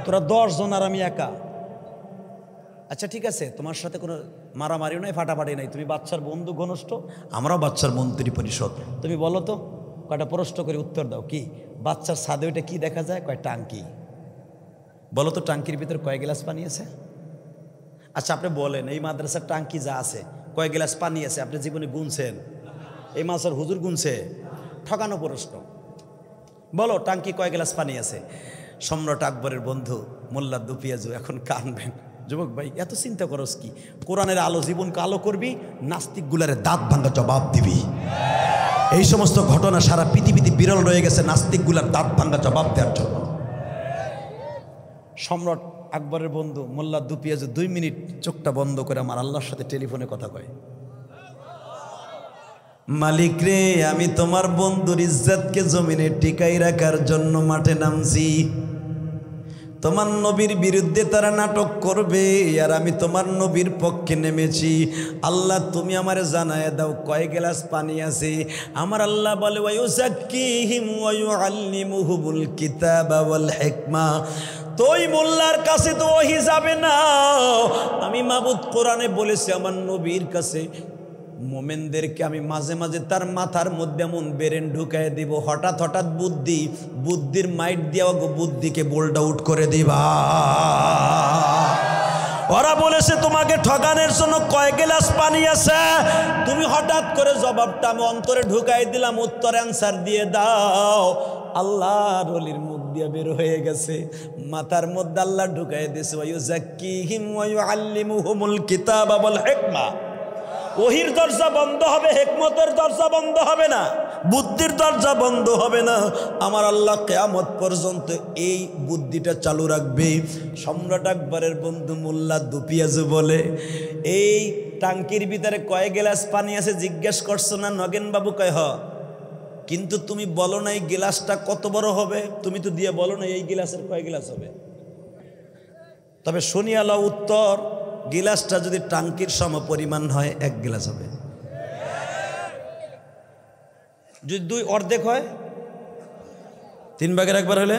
Speaker 1: তোরা 10 জন আর আমি একা। আচ্ছা ঠিক আছে, তোমার সাথে কোনো মারামারিও নাই, ফাটাফাটি নাই, তুমি বাচ্চার বন্ধু ঘনিষ্ঠ, আমরাও বাচ্চার মন্ত্রী পরিষদ। তুমি বলো তো, কয়টা প্রশ্ন করে উত্তর দাও। কি বাচ্চার ছাদে ওইটা কি দেখা যায়? কয় টাঙ্কি। বলো তো টাঙ্কির ভিতর কয় গ্লাস পানি আছে? আচ্ছা আপনি বলেন এই মাদ্রাসার টাঙ্কি যা আছে কয় গ্লাস পানি আছে? আপনি জীবনে গুনছেন? এই মাদ্রাসার হুজুর গুনছে? ঠকানো প্রশ্ন। বলো টাঙ্কি কয় গ্লাস পানি আছে? সম্রাট আকবরের বন্ধু মোল্লা দুপিয়াজু এখন কানবেন। যুবক ভাই এত চিন্তা করস কি? কোরআনের আলো জীবনকে আলো করবি, নাস্তিকগুলারে দাঁত ভাঙ্গা জবাব দিবি। এই সমস্ত ঘটনা সারা পৃথিবীতে বিরল রয়ে গেছে নাস্তিকগুলার দাঁত ভাঙ্গা জবাব দেওয়ার জন্য। সম্রাট আকবরের বন্ধু মোল্লা দুপিয়াজু 2 মিনিট চোখটা বন্ধ করে আমার আল্লাহর সাথে টেলিফোনে কথা কয়। মালিক রে, আমি তোমার বন্ধুর ইজ্জতকে জমিনে টিকাই রাখার জন্য মাঠে নামছি। তোমার নবীর বিরুদ্ধে তারা নাটক করবে, আর আমি তোমার নবীর পক্ষে নেমেছি। আল্লাহ তুমি আমারে জানায় দাও কয় গ্লাস পানি আছে? আমার আল্লাহ বলে ওয়ায়ুযাক্কিহিম ওয়া ইউআল্লিমুহুমুল কিতাবা ওয়াল হিকমা। তোই মোল্লার কাছে তো ওহী যাবে না। আমি মাবুদ কোরআনে বলেছি আমার নবীর কাছে মোমেনদেরকে আমি মাঝে মাঝে তার মাথার মধ্যে এমন বেরেন ঢুকায় দিব, হঠাৎ হঠাৎ বুদ্ধির মাইট দিয়া বুদ্ধিকে বোল্ড আউট করে দিবা। ওরা বলেছে তোমাকে ঠকানোর জন্য কয় গ্লাস পানি আছে? তুমি হঠাৎ করে জবাবটা আমি অন্তরে ঢুকাই দিলাম, উত্তর অ্যান্সার দিয়ে দাও। আল্লাহর ওলির মুখ দিয়ে বের হয়ে গেছে, মাথার মধ্যে আল্লাহ ঢুকাই দিয়েছে ওয়ায়ুযাক্কিহিম ওয়া ইউআল্লিমুহুমুল কিতাবা ওয়াল হিকমা। ওহির দরজা বন্ধ হবে, হিকমতের দরজা বন্ধ হবে না, বুদ্ধির দরজা বন্ধ হবে না। আমার আল্লাহ কিয়ামত পর্যন্ত এই বুদ্ধিটা চালু রাখবে। সম্রাট আকবরের বন্ধু মোল্লা দুপিয়াজু বলে এই টাঙ্কির ভিতরে কয় গ্লাস পানি আছে জিজ্ঞেস করছো না নগেন বাবু? কয় হ, কিন্তু তুমি বলো না এই গ্লাসটা কত বড় হবে? তুমি তো দিয়ে বলো না এই গ্লাসের কয় গ্লাস হবে। তবে শুনিয়া লও উত্তর, গিলাসটা যদি টাঙ্কির সম পরিমাণ হয় 1 গ্লাস হবে। যদি 2 অর্ধেক হয়, 3 ভাগের 1 বার হলে,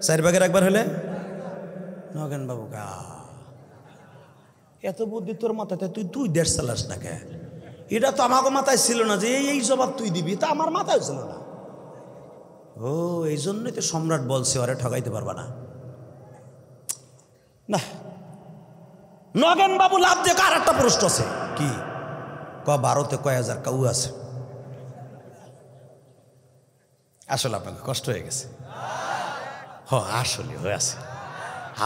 Speaker 1: 4 ভাগের 1 বার হলে, নগেন বাবু গা এত বুদ্ধি তোর মাথাতে, তুই 1.5 চালাস না কে? এটা তো আমাকে মাথায় ছিল না যে এই জবাব তুই দিবি, তা আমার মাথায় ছিল না। ও এই জন্যই তো সম্রাট বলছে ওরে ঠকাইতে পারবা না। না নগেন বাবু লাভ দিয়ে আর একটা প্রশ্ন আছে। কি? ভারতে কয় হাজার কাউ আছে? আসলে আপনাকে কষ্ট হয়ে গেছে। আসলে হয়ে আছে।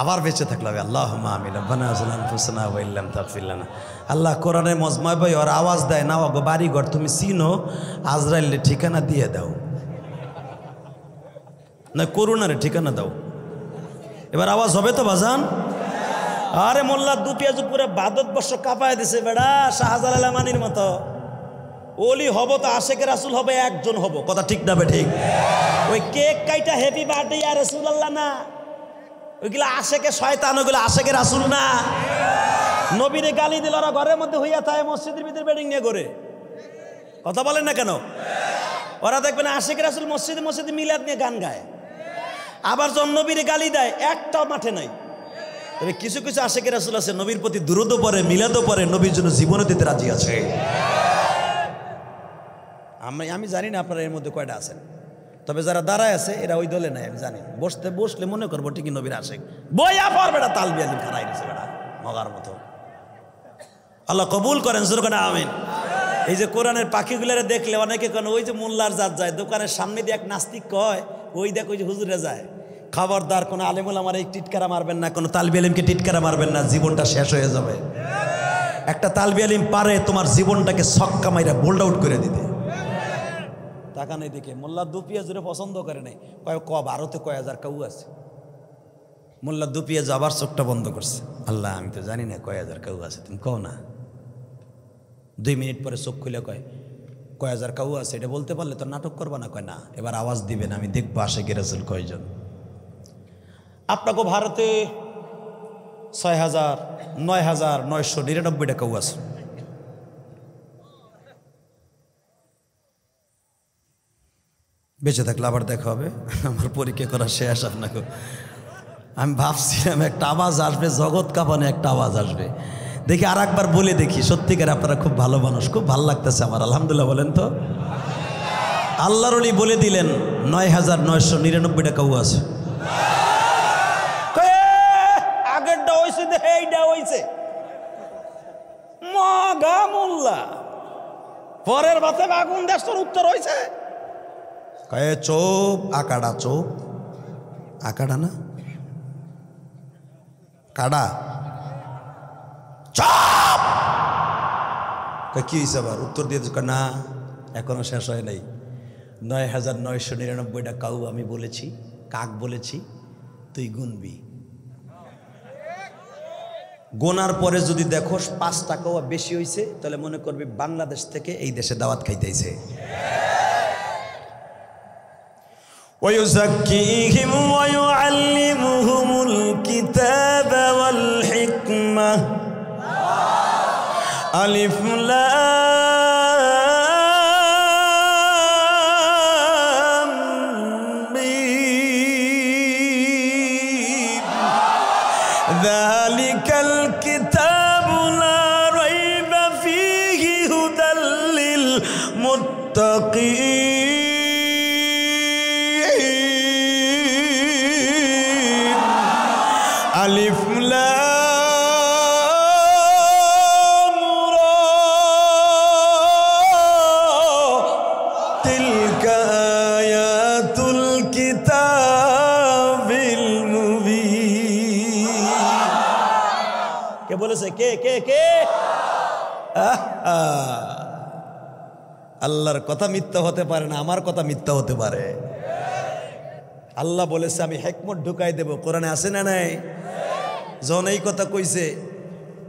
Speaker 1: আবার বেঁচে থাকলে হবে। আল্লাহুম্মা আমিন। রব্বানা যালামনা আনফুসানা ওয়া ইল্লাম তাগফির লানা। আল্লাহ কোরআনে মজমায় ভাই ওর আওয়াজ দেয় না, ওগো বাড়ি ঘর তুমি চিনো, আজরাইলের ঠিকানা দিয়ে দাও না, করুণারে ঠিকানা দাও। এবার আওয়াজ হবে তো বাজান? আরে মোল্লা দুপিয়াজু পুরো ভারতবর্ষ কাঁপায় দিছে বেড়া, শাহজালাল আমানির মতো। ওলি হব তো আশেকে রাসূল হবে, একজন হব। কথা ঠিক না বে ঠিক? ওই কেক কাইটা হ্যাপি বার্থডে ইয়া রাসূলুল্লাহ না, ওইগুলো আশেকে শয়তান, ওইগুলো আশেকে রাসূল না। নবীরে গালি দিল, ওরা ঘরের মধ্যে হইয়া থাকে, মসজিদের ভিতরে বেডিং নিয়ে করে কথা বলেন না কেন? ওরা দেখবেন আশেকে রাসূল মসজিদে মসজিদে মিলাদ নিয়ে গান গায়, আবার যখন নবীরে গালি দেয় একটাও মাঠে নাই। তবে কিছু কিছু আশেকে রাসূল আছে নবীর প্রতি দুরূদও পড়ে, মিলাদও পড়ে, নবীর জন্য জীবনও দিতে রাজি আছে। আমি জানি না আপনারা এর মধ্যে কয়টা আছেন, তবে যারা দাঁড়ায় আছে এরা ওই দলে নাই আমি জানি। বসলে মনে করবো ঠিকই নবীর আশেক, বইয়া পর বেটা তালবি আলিম খারাই দিছে বেটা মগার মতো। আল্লাহ কবুল করেন, জোর করে আমিন। এই যে কোরআনের পাখিগুলারে দেখলে অনেকে কেন ওই যে মোল্লার জাত যায় দোকানের সামনে দিয়ে এক নাস্তিক কয় ওই দেখ ওই যে হুজুরে যায়। খবরদার কোনো আলেমুল আমার এই টিটকারা মারবেন না, কোনো তালবি আলিমকে টিটকারা মারবেন না, জীবনটা শেষ হয়ে যাবে। একটা তালবি আলিম পারে তোমার জীবনটাকে ছক্কা মাইরা বোল্ড আউট করে দিতে। টাকা নেই দেখে মোল্লা দুপিয়া জুড়ে পছন্দ করে নাই, কয় ভারতে কয় হাজার কাউ আছে। মোল্লা দুপিয়া আবার চোখটা বন্ধ করছে, আল্লাহ আমি তো জানি না কয় হাজার কাউ আছে, তুমি কও না। 2 মিনিট পরে চোখ খুলে কয় হাজার কাউ আছে, এটা বলতে পারলে তো নাটক করবা না। কয় না, এবার আওয়াজ দিবেন, আমি দেখবো আশিকি রাসূল কয়জন। আপনাকে ভারতে 6,999 কাউ আছে। বেঁচে থাকলে আবার দেখা হবে, আমার পরীক্ষা করা শেষ। আপনাকে আমি ভাবছিলাম একটা আওয়াজ আসবে, জগৎ কাঁপানো একটা আওয়াজ আসবে, দেখি আর একবার বলে দেখি। সত্যিকার আপনারা খুব ভালো মানুষ, খুব ভালো লাগতেছে আমার, আলহামদুলিল্লাহ বলেন তো। আল্লাহর ওলি বলে দিলেন 9,999 কাউ আছে। আগেরটা হয়েছে এইটা হয়েছে মগা মোল্লা, পরের বাতে আগুন দেশের উত্তর হয়েছে। কয়ে চোপ আকাড়া, চোপ আকাড়া না কাড়া, চপ কি হয়েছে আবার? উত্তর দিয়ে না এখনো শেষ হয় নাই। 9,999 কাউ আমি বলেছি, কাক বলেছি, তুই গুনবি। গোনার পরে যদি দেখো 5 টাকাও বেশি হয়েছে তাহলে মনে করবি বাংলাদেশ থেকে এই দেশে দাওয়াত খাইতেছে। ويزكيهم ويعلمهم الكتاب والحكمة ألف لام ميم ذلك الكتاب لا ريب فيه هدى للمتقين ألف لام را تلك آيات الكتاب المبين। কে বলেছে? কে কে কে? আল্লাহর কথা মিথ্যা হতে পারে না, আমার কথা মিথ্যা হতে পারে। আল্লাহ বলেছে আমি হিকমত ঢুকাই দেব, কোরআনে আছে না নাই? যখন এই কথা কইছে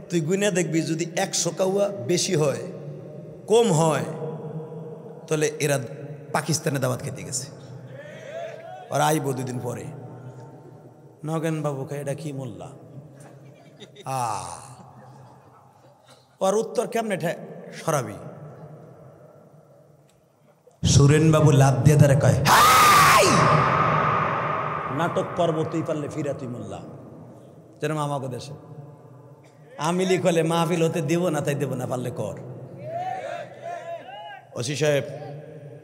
Speaker 1: তুই গুনে দেখবি যদি 100 কাউয়া বেশি হয় কম হয় তাহলে এরা পাকিস্তানে দাওয়াত খেতে গেছে। আর আইব 2 দিন পরে, নগেন বাবু কে এটা কি মোল্লা আর উত্তর কেমনে সরাবি? সুরেন বাবু লাভ দিয়ে ধরে কয় নাটক পর্ব তুই পারলে ফিরা তুই মোল্লা। যেন আমাকে দেশে আমি লিখলে মাহফিল হতে দেব না, তাই দেব না, পারলে কর। ওসি সাহেব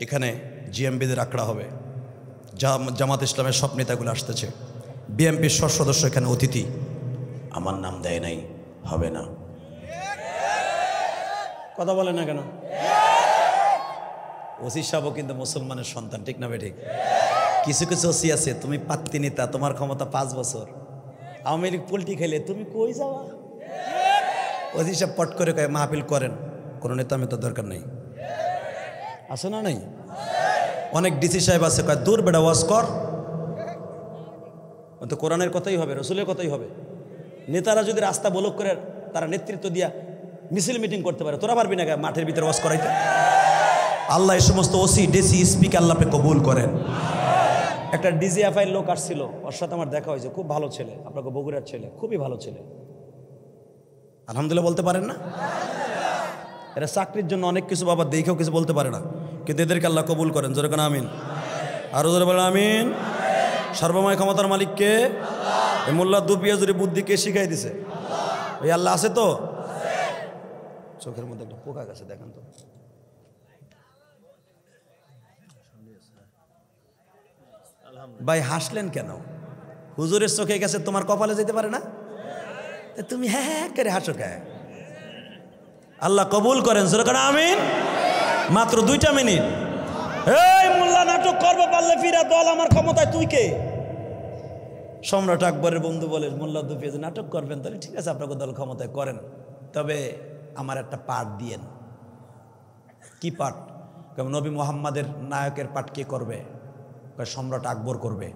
Speaker 1: এখানে জিএমবিদের আখড়া হবে, জামাত ইসলামের সব নেতাগুলো আসতেছে, বিএমপির সব সদস্য এখানে অতিথি। আমার নাম দেয় নাই, হবে না। কথা বলে না কেন? ওসি সাহেবও কিন্তু মুসলমানের সন্তান, ঠিক না? ঠিক। কিছু কিছু ওসি আছে তুমি পাত্তি নেতা, তোমার ক্ষমতা 5 বছর, আওয়ামী লীগ পোল্টি খেলে তুমি কই যাওয়া? ওসি সাহেব পট করে কয় মাহফিল করেন, কোনো নেতা মেতার দরকার নেই। আছে না নাই? অনেক ডিসি সাহেব আছে কয় দূর বেড়া ওয়াজ কর, তো কোরআনের কথাই হবে, রসুলের কথাই হবে। নেতারা যদি রাস্তা ব্লক করে তারা নেতৃত্ব দিয়া মিছিল মিটিং করতে পারে, তোরা পারবি না মাঠের ভিতরে ওয়াজ করাইতে? আল্লাহ এই সমস্ত ওসি ডিসি স্পিকার আল্লাহকে কবুল করেন। একটা ডিজিএফআই লোক আসছিল, ওর সাথে আমার দেখা হয়েছে, খুব ভালো ছেলে, আপনাকে বগুড়ার ছেলে, খুবই ভালো ছেলে। আলহামদুলিল্লাহ বলতে পারেন না? এরা চাকরির জন্য অনেক কিছু বাবা দেখেও কিছু বলতে পারে না, কিন্তু এদেরকে আল্লাহ কবুল করেন। জোরে কেন আমিন? আরো জোরে বলেন আমিন। সর্বময় ক্ষমতার মালিককে, এই মোল্লা দুপিয়া জুড়ে বুদ্ধিকে শিখাই দিছে ওই আল্লাহ আছে তো? চোখের মধ্যে একটা পোকা গেছে, দেখেন তো। ভাই হাসলেন কেন? হুজুরের চোখে গেছে, তোমার কপালে যেতে পারে না? তুমি হ্যাঁ হ্যাঁ করে হাসো কে? আল্লাহ কবুল করেন। জোরে কেন আমিন। মাত্র 2টা মিনিট। এই মোল্লা নাটক করবো পারলে ফিরা দল আমার ক্ষমতায়, তুই কে? সম্রাট আকবরের বন্ধু বলে মোল্লা দুপিয়া যে নাটক করবেন তাহলে ঠিক আছে, আপনাকে দল ক্ষমতায় করেন, তবে আমার একটা পাঠ দিয়েন। কি পাঠ? কেমন নবী মোহাম্মদের নায়কের পাঠ কে করবে? সম্রাট আকবর করবে।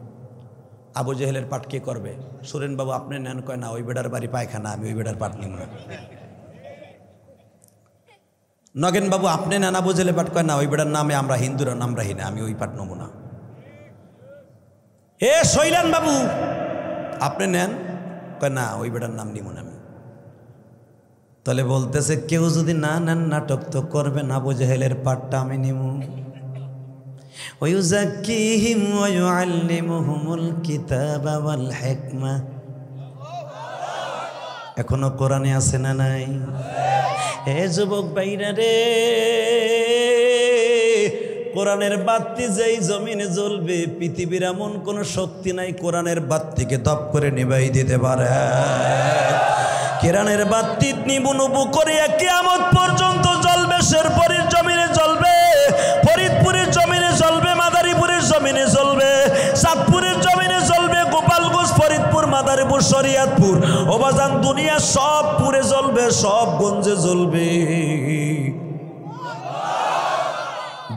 Speaker 1: আবু জেহেলের পাঠ কে করবে? সুরেন বাবু আপনি নেন। কয় না, ওই বেটার বাড়ি পায়খানা, আমি ওই বেটার পাঠ নিব না। নগেন বাবু আপনি নেন আবু জেহেলের পাঠ। কয় না, ওই বেটার নামে আমরা হিন্দুরা নাম রাখি না, আমি ওই পাঠ নেব না। এ শৈলান বাবু আপনি নেন। কয় না, ওই বেটার নাম নিব না আমি। তাহলে বলতেছে কেউ যদি না নেন নাটক তো করবেন, আবু জেহেলের পাঠটা আমি নিব। ওয়ায়ুযাক্কিহিম ওয়া ইউআল্লিমুহুমুল কিতাবা ওয়াল হিকমা। এখনো কোরআনে আছে না নাই? হে যুবক ভাইরা রে, কোরআনের বাতি যেই জমিনে জ্বলবে, পৃথিবীর এমন কোনো শক্তি নাই কোরআনের বাতিকে দপ করে নিভাই দিতে পারে। কোরআনের বাতি নিবু নিবু করে কিয়ামত পর্যন্ত জ্বলবে। শেরপুরের জমিনে জ্বলবে, ফরিদপুরের জমিনে জ্বলবে, মাদারীপুরের জমিনে জ্বলবে, চাঁদপুরের জমিনে জ্বলবে, গোপালগঞ্জ, ফরিদপুর, মাদারীপুর, শরিয়াতপুর, ওবাজান দুনিয়া সব পুরে জ্বলবে, সব গঞ্জে জ্বলবে।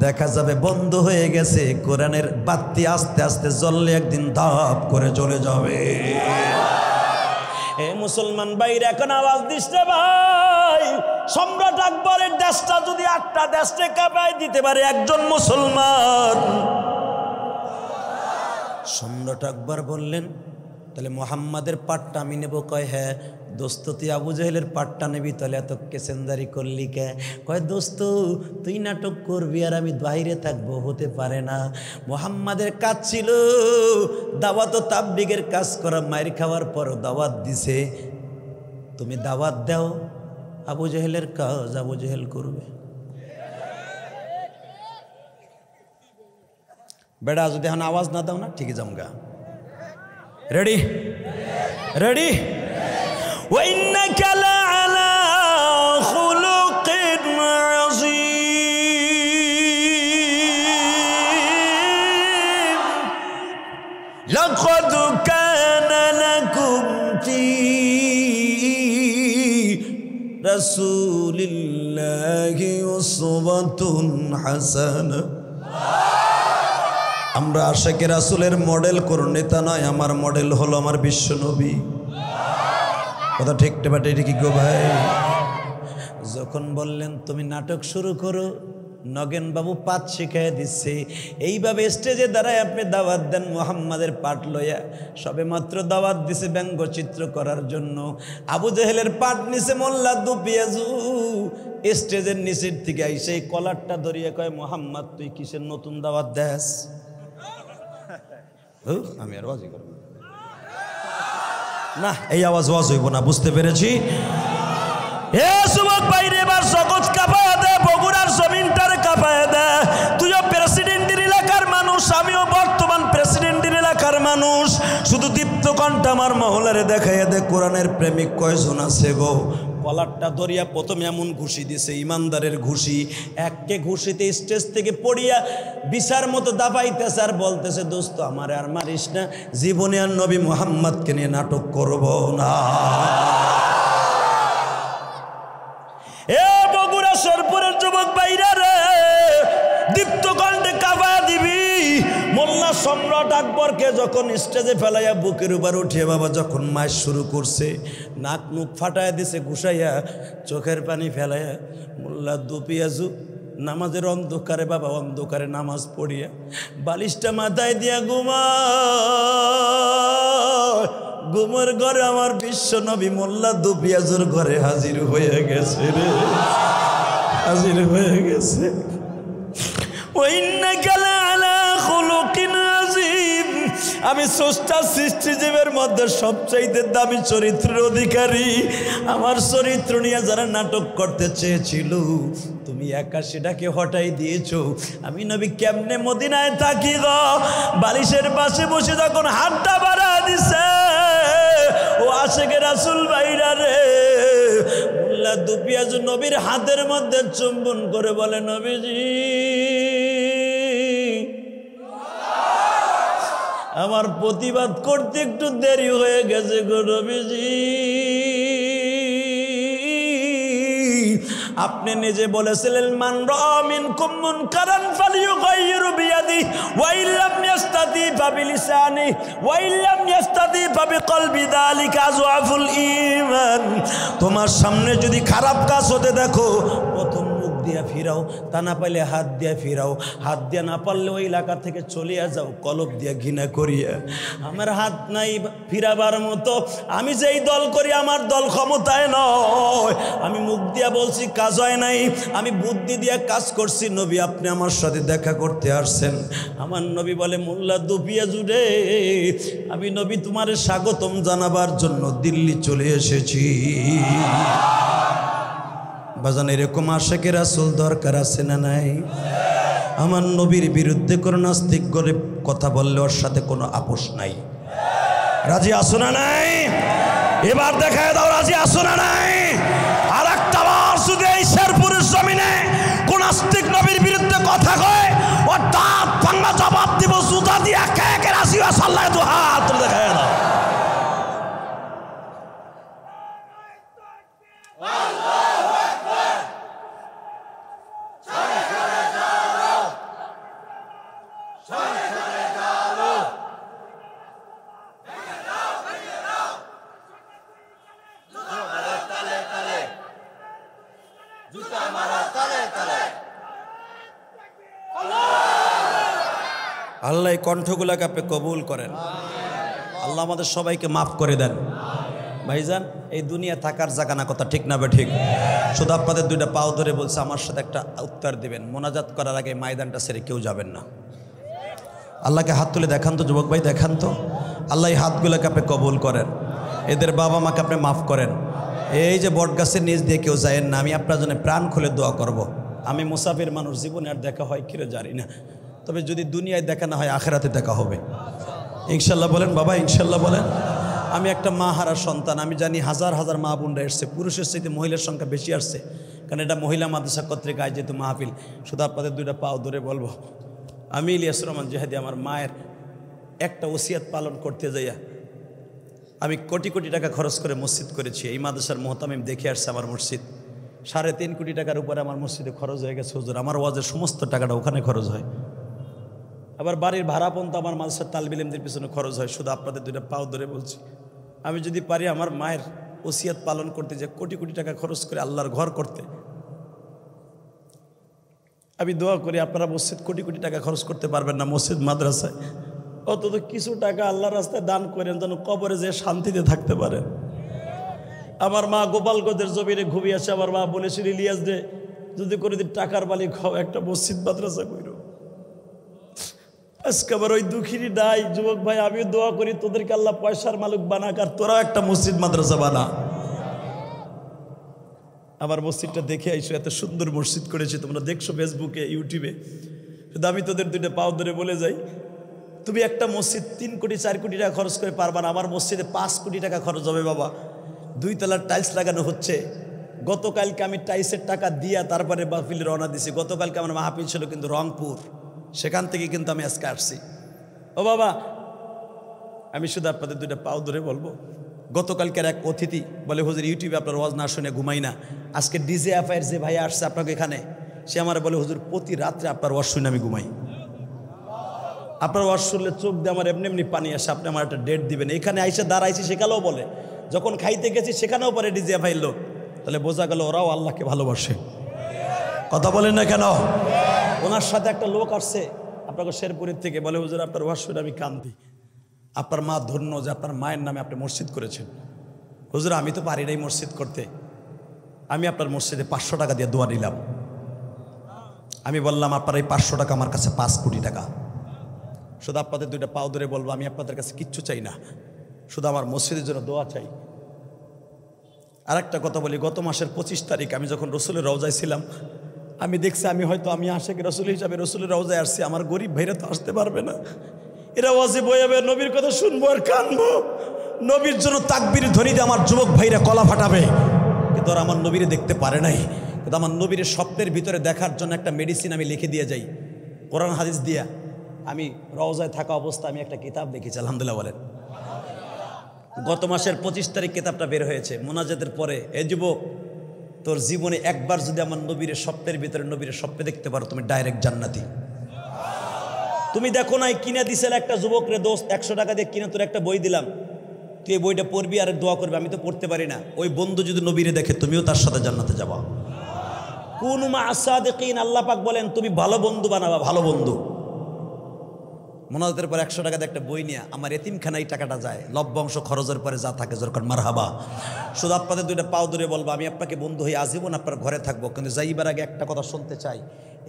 Speaker 1: দেখা যাবে বন্ধ হয়ে গেছে, কোরআনের বাতি আস্তে আস্তে জ্বললে একদিন ধাপ করে চলে যাবে। এ মুসলমান ভাইরা এখন আওয়াজ দিস রে ভাই, সম্রাট আকবরের দেশটা যদি 8টা দেশকে কাঁপায় দিতে পারে একজন মুসলমান। সম্রাট আকবর বললেন তাহলে মোহাম্মদের পাঠটা আমি নেব। কয় হ্যাঁ। দোস্ত তুই আবু জেহেলের পাঠটা নেবি, তাহলে এত কেসেন্দারি করলি কে? কয় দোস্ত তুই নাটক করবি আর আমি বাইরে থাকবো, হতে পারে না। মোহাম্মদের কাজ ছিল দাওয়াত ও তাবলীগের কাজ করা, মায়ের খাওয়ার পরও দাওয়াত দিছে। তুমি দাওয়াত দাও, আবু জেহেলের কাজ আবু জেহেল করবে। বেড়া যদি এখন আওয়াজ না দাও না, ঠিকই জামগা। Ready ready. وإنك لعلى خلق عظيم لقد كان لكم في رسول الله أسوة حسنة। আমরা আশিকে রাসূলের মডেল করুন, নেতা নয়। আমার মডেল হলো আমার বিশ্ব নবী। কথা ঠিক টেবাটে কি গো ভাই? যখন বললেন তুমি নাটক শুরু করো, নগেন বাবু পাঠ শিখাই দিচ্ছে। এইভাবে স্টেজে দাঁড়ায় আপনি দাওয়াত দেন মুহাম্মাদের পাঠ লইয়া। সবে মাত্র দাওয়াত দিছে ব্যঙ্গচিত্র করার জন্য। আবু জেহেলের পাঠ নিছে মোল্লা দুপিয়াজু। স্টেজের নিচের থেকে আইসে কলারটা ধরিয়ে কয়, মুহাম্মদ তুই কিসের নতুন দাওয়াত দেস? আমি আর ওয়াজি করব না, এই আওয়াজ ওয়াজ হইব না, বুঝতে পেরেছি। এ যুবক ভাইরে, এবার জগৎ কাঁপায়া দে, বগুড়ার জমিনটার কাঁপায়া দে। তুইও প্রেসিডেন্টের এলাকার মানুষ, আমিও বর্তমান প্রেসিডেন্টের এলাকার মানুষ। শুধু দীপ্ত কণ্ঠ আমার মহলারে দেখাইয়া দে কোরআনের প্রেমিক কয়জন আছে গো। কলারটা ধরিয়া প্রথমে এমন ঘুষি দিছে, ইমানদারের ঘুষি। এককে ঘুষিতে স্টেজ থেকে পড়িয়া বিছার মতো দাবাইতেছে আর বলতেছে, দোস্ত আমার আর মারিস না, জীবনে আর নবী মুহাম্মদকে নিয়ে নাটক করব না। এ বগুড়া শেরপুরের যুবক ভাইরা রে, দীপ্ত কণ্ঠে কাঁপায়া দিবি। মোল্লা সম্রাট আকবরকে যখন স্টেজে ফেলাইয়া বুকের উপর উঠিয়ে বাবা যখন মাস শুরু করছে, নাক মুখ ফাটাইয়া দিছে ঘুষাইয়া, চোখের পানি ফেলাইয়া মোল্লা দুপিয়াজু নামাজের অন্ধকারে বাবা, অন্ধকারে নামাজ পড়িয়া বালিশটা মাথায় দিয়া ঘুমের ঘরে আমার বিশ্ব নবী মোল্লা দুপিয়াজুর ঘরে হাজির হয়ে গেছে রে, হাজির হয়ে গেছে। আমি স্রষ্টা সৃষ্টিজীবের মধ্যে সবচাইতে দামি চরিত্রের অধিকারী। আমার চরিত্র নিয়ে যারা নাটক করতে চেয়েছিল, তুমি 81টাকে হটাই দিয়েছো। আমি নবী কেমনে মদিনায় থাকি গো, বালিশের পাশে বসে যখন হাতটা বাড়া দিছে, ও আশিকে রাসূল ভাইরা রে, মোল্লা দুপিয়াজ নবীর হাতের মধ্যে চুম্বন করে বলে, নবীজি আমার প্রতিবাদ করতে একটু দেরি হয়ে গেছে গো নবীজি। আপনি নিজে বলেছিলেন, মান রাআ মিনকুম মুনকারান ফালিয়ুগাইয়িরু বিয়াদিহি ওয়া ইল্লাম ইয়াস্তাতি ফাবিলিসানিহি ওয়া ইল্লাম ইয়াস্তাতি ফাবিকলবি যালিকা আযওয়াফুল ঈমান। তোমার সামনে যদি খারাপ কাজ হতে দেখো, প্রথম মুখ দিয়া ফিরাও, তা না পাইলে হাত দিয়া ফিরাও, হাত দিয়া না পারলে ওই এলাকা থেকে চলিয়া যাও কলব দিয়া ঘৃণা করিয়া। আমার হাত নাই ফিরাবার মতো, আমি যেই দল করি আমার দল ক্ষমতায় নয়, আমি মুখ দিয়া বলছি কাজ হয় নাই, আমি বুদ্ধি দিয়া কাজ করছি। নবী আপনি আমার সাথে দেখা করতে আসছেন। আমার নবী বলে, মোল্লা দুপিয়া জুড়ে আমি নবী তোমার স্বাগতম জানাবার জন্য দিল্লি চলে এসেছি। বাজান এরকম আশেকে রাসূল দরকার আছে না নাই? আমার নবীর বিরুদ্ধে কোনো নাস্তিক করে কথা বললে ওর সাথে কোনো আপোষ নাই। রাজি আসো না নাই? এবার দেখায় দাও রাজি আসো না নাই? আর একটা বার শুধু এই শেরপুরের জমিনে কোন নাস্তিক নবীর বিরুদ্ধে কথা কয়, ও দাঁত ভাঙা জবাব দিব জুতা দিয়ে একে একে রাজি আল্লাহ তো হাত তুলে দেখায় দাও। আল্লাহ এই কণ্ঠগুলাকে আপনি কবুল করেন। আল্লাহ আমাদের সবাইকে মাফ করে দেন। ভাইজান এই দুনিয়া থাকার জায়গা না, কথা ঠিক না বে ঠিক? শুধু আপনাদের দুইটা পাও ধরে বলছে আমার সাথে একটা উত্তর দিবেন, মোনাজাত করার আগে ময়দানটা ছেড়ে কেউ যাবেন না। আল্লাহকে হাত তুলে দেখান তো যুবক ভাই, দেখান তো। আল্লাহ এই হাতগুলোকে আপনি কবুল করেন, এদের বাবা মাকে আপনি মাফ করেন। এই যে বট গাছের নিচ দিয়ে কেউ যায়েন না, আমি আপনার জন্য প্রাণ খুলে দোয়া করব। আমি মুসাফির মানুষ, জীবনে আর দেখা হয় কিরে জানি না, তবে যদি দুনিয়ায় দেখা না হয় আখেরাতে দেখা হবে ইনশাল্লাহ। বলেন বাবা ইনশাল্লাহ বলেন। আমি একটা মা হারা সন্তান, আমি জানি হাজার হাজার মা বোনরা এসছে, পুরুষের চাইতে মহিলার সংখ্যা বেশি আসছে, কারণ এটা মহিলা মাদ্রাসা কর্তৃক আয়োজিত মাহফিল। শুধু আপনাদের দুইটা পাও ধরে বলবো, আমি ইলিয়াস রহমান জিহাদি আমার মায়ের একটা ওসিয়াত পালন করতে যাইয়া আমি কোটি কোটি টাকা খরচ করে মসজিদ করেছি। এই মাদ্রাসার মোহতামিম দেখে আসছে আমার মসজিদ, 3.5 কোটি টাকার উপরে আমার মসজিদে খরচ হয়ে গেছে হুজুর। আমার ওয়াজের সমস্ত টাকাটা ওখানে খরচ হয়, আবার বাড়ির ভাড়া পর্যন্ত আমার মাদ্রাসার তালবিলেমদের পিছনে খরচ হয়। শুধু আপনাদের দুইটা পাও ধরে বলছি, আমি যদি পারি আমার মায়ের ওসিয়াত পালন করতে, যে কোটি কোটি টাকা খরচ করে আল্লাহর ঘর করতে, আমি দোয়া করি আপনারা মসজিদ কোটি কোটি টাকা খরচ করতে পারবেন না মসজিদ মাদ্রাসায়, অন্তত কিছু টাকা আল্লাহর রাস্তায় দান করেন, যেন কবরে যে শান্তিতে থাকতে পারেন। আমার মা গোপালগঞ্জের জমিনে ঘুমিয়ে আছে, আমার মা বলেছিল ইলিয়াস রে যদি কোনোদিন টাকার মালিক হও একটা মসজিদ মাদ্রাসা কইরো। আজকে আবার ওই দুঃখিনী নাই যুবক ভাই, আমিও দোয়া করি তোদেরকে আল্লাহ পয়সার মালিক বানাক, আর তোরাও একটা মসজিদ মাদ্রাসা বানা। আমার মসজিদটা দেখে আইসো, এত সুন্দর মসজিদ করেছি, তোমরা দেখছো ফেসবুকে ইউটিউবে। শুধু আমি তোদের দুইটা পাও ধরে বলে যাই, তুমি একটা মসজিদ 3 কোটি 4 কোটি টাকা খরচ করে পারবা না, আমার মসজিদে 5 কোটি টাকা খরচ হবে বাবা। 2 তলার টাইলস লাগানো হচ্ছে। গতকালকে আমি টাইলসের টাকা দিয়া তারপরে মাহফিলে রওনা দিছি। গতকালকে আমার মাহফিল ছিল কিন্তু রংপুর, সেখান থেকে কিন্তু আমি আজকে আসছি। ও বাবা, আমি শুধু আপনাদের দুইটা পাও ধরে বলবো, গতকালকের এক অতিথি বলে হুজুর ইউটিউবে আপনার ওয়াজ না শুনে ঘুমাই না, আজকে ডিজে এফআইআর যে ভাই আসছে আপনাকে এখানে, সে আমার বলে হুজুর প্রতি রাত্রে আপনার ওয়াজ শুনে আমি ঘুমাই। আপনার ওয়াজ শুনলে চোখ দিয়ে আমার এমনি এমনি পানি আসে, আপনি আমার একটা ডেট দিবেন। এখানে আইসে দাঁড়াইছি সেখানেও বলে, যখন খাইতে গেছি সেখানেও পরে ডিজে এফআইআর লোক, তাহলে বোঝা গেল ওরাও আল্লাহকে ভালোবাসে। কথা বলেন না কেন? ওনার সাথে একটা লোক আসছে আপনাকে শেরপুরের থেকে, বলে হুজুর আপনার ওয়াজ শুনে আমি কান্দি, আপনার মা ধন্য যে আপনার মায়ের নামে আপনি মসজিদ করেছেন। হুজুর আমি তো পারি নাই মসজিদ করতে, আমি আপনার মসজিদে 500 টাকা দিয়ে দোয়া নিলাম। আমি বললাম আপনার এই 500 টাকা আমার কাছে 5 কোটি টাকা। শুধু আপনাদের দুইটা পাও ধরে বলবো, আমি আপনাদের কাছে কিচ্ছু চাই না, শুধু আমার মসজিদের জন্য দোয়া চাই। আর একটা কথা বলি, গত মাসের 25 তারিখ আমি যখন রসুলের রওজায় ছিলাম, আমি দেখছি আমি আশেক রসুল হিসাবে রসুলের রওজায় আসছি, আমার গরিব ভাইরা তো আসতে পারবে না, এরা ওয়াজে বয়াবে নবীর কথা শুনবো আর কানবো, নবীর জন্য তাকবীর ধ্বনি দিয়ে আমার যুবক ভাইরা কলা ফাটাবে। তোর আমার নবীরে দেখতে পারে নাই, কিন্তু আমার নবীর স্বপ্নের ভিতরে দেখার জন্য একটা মেডিসিন আমি লিখে দিয়ে যাই কোরআন হাদিস দিয়া। আমি রওজায় থাকা অবস্থা আমি একটা কিতাব লিখেছি, আলহামদুলিল্লাহ বলেন। গত মাসের 25 তারিখ কিতাবটা বের হয়েছে। মোনাজাতের পরে, এ যুবক, তোর জীবনে একবার যদি আমার নবীর স্বপ্নের ভিতরে নবীর স্বপ্নে দেখতে পারো, তুমি ডাইরেক্ট জান্নাতি। তুমি দেখো নাই কিনে দিছিল একটা যুবক রে, দোস্ত 100 টাকা দিয়ে কিনে তোর একটা বই দিলাম, তুই এই বইটা পড়বি আর দোয়া করবি, আমি তো পড়তে পারি না। ওই বন্ধু যদি নবীরে দেখে, তুমিও তার সাথে জান্নাতে যাবা। কুনু মা আস-সাদিকিন, আল্লাহ পাক বলেন তুমি ভালো বন্ধু বানাবা, ভালো বন্ধু। মোনাজাতের পর 100 টাকা দিয়ে একটা বই নিয়ে আমার এতিমখানায় টাকাটা যায়, লভ্যাংশ খরচের পরে যা থাকে জোরকার মারহাবা। শুধু আপনাদের দুইটা পাও ধরে বলবো, আমি আপনাকে বন্ধু হয়ে আজীবন আপনার ঘরে থাকবো, কিন্তু যাইবার আগে একটা কথা শুনতে চাই।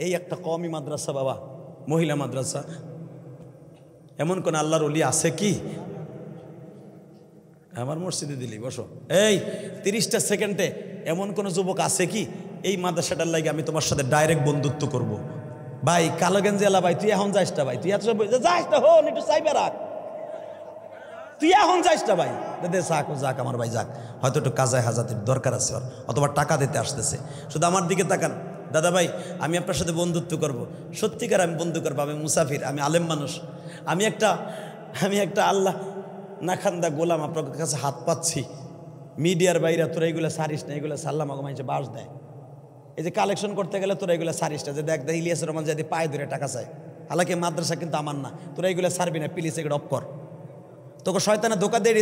Speaker 1: এই একটা কওমি মাদ্রাসা বাবা, মহিলা মাদ্রাসা, এমন কোন আল্লাহর ওলি আছে কি? আমার মসজিদে দিলি বসো। এই 30টা সেকেন্ডে এমন কোন যুবক আছে কি এই মাদ্রাসাটার লাগে আমি তোমার সাথে ডাইরেক্ট বন্ধুত্ব করব? ভাই কালোগঞ্জে এলা ভাই, তুই এখন যাইস না ভাই, তুই এত যাইস না, হন একটু চাইবে রাখ, তুই এখন যাইস না ভাই, দে যাক যাক আমার ভাই যাক, হয়তো একটু কাজায় হাজাতের দরকার আছে ওর, অথবা টাকা দিতে আসতেছে। শুধু আমার দিকে তাকান, দাদা ভাই আমি আপনার সাথে বন্ধুত্ব করব, সত্যিকার আমি বন্ধু করবো। আমি মুসাফির, আমি আলেম মানুষ, আমি একটা আল্লাহ না খান্দা গোলাম, আপনার কাছে হাত পাচ্ছি। মিডিয়ার বাইরে তোরা এইগুলো সারিস না, এগুলো সাল্লাম মাইছে বাস দেয়। এই যে কালেকশন করতে গেলে তোরা এগুলো সারিস না, যে দেখ ইলিয়াসের রহমান যদি পায়ে ধরে টাকা চায়, হালাকি মাদ্রাসা কিন্তু আমার না, তোরা এইগুলো সারবি না প্লিজ, এগুলো অফ কর, তোকে শয়তানে ধোকা দিয়ে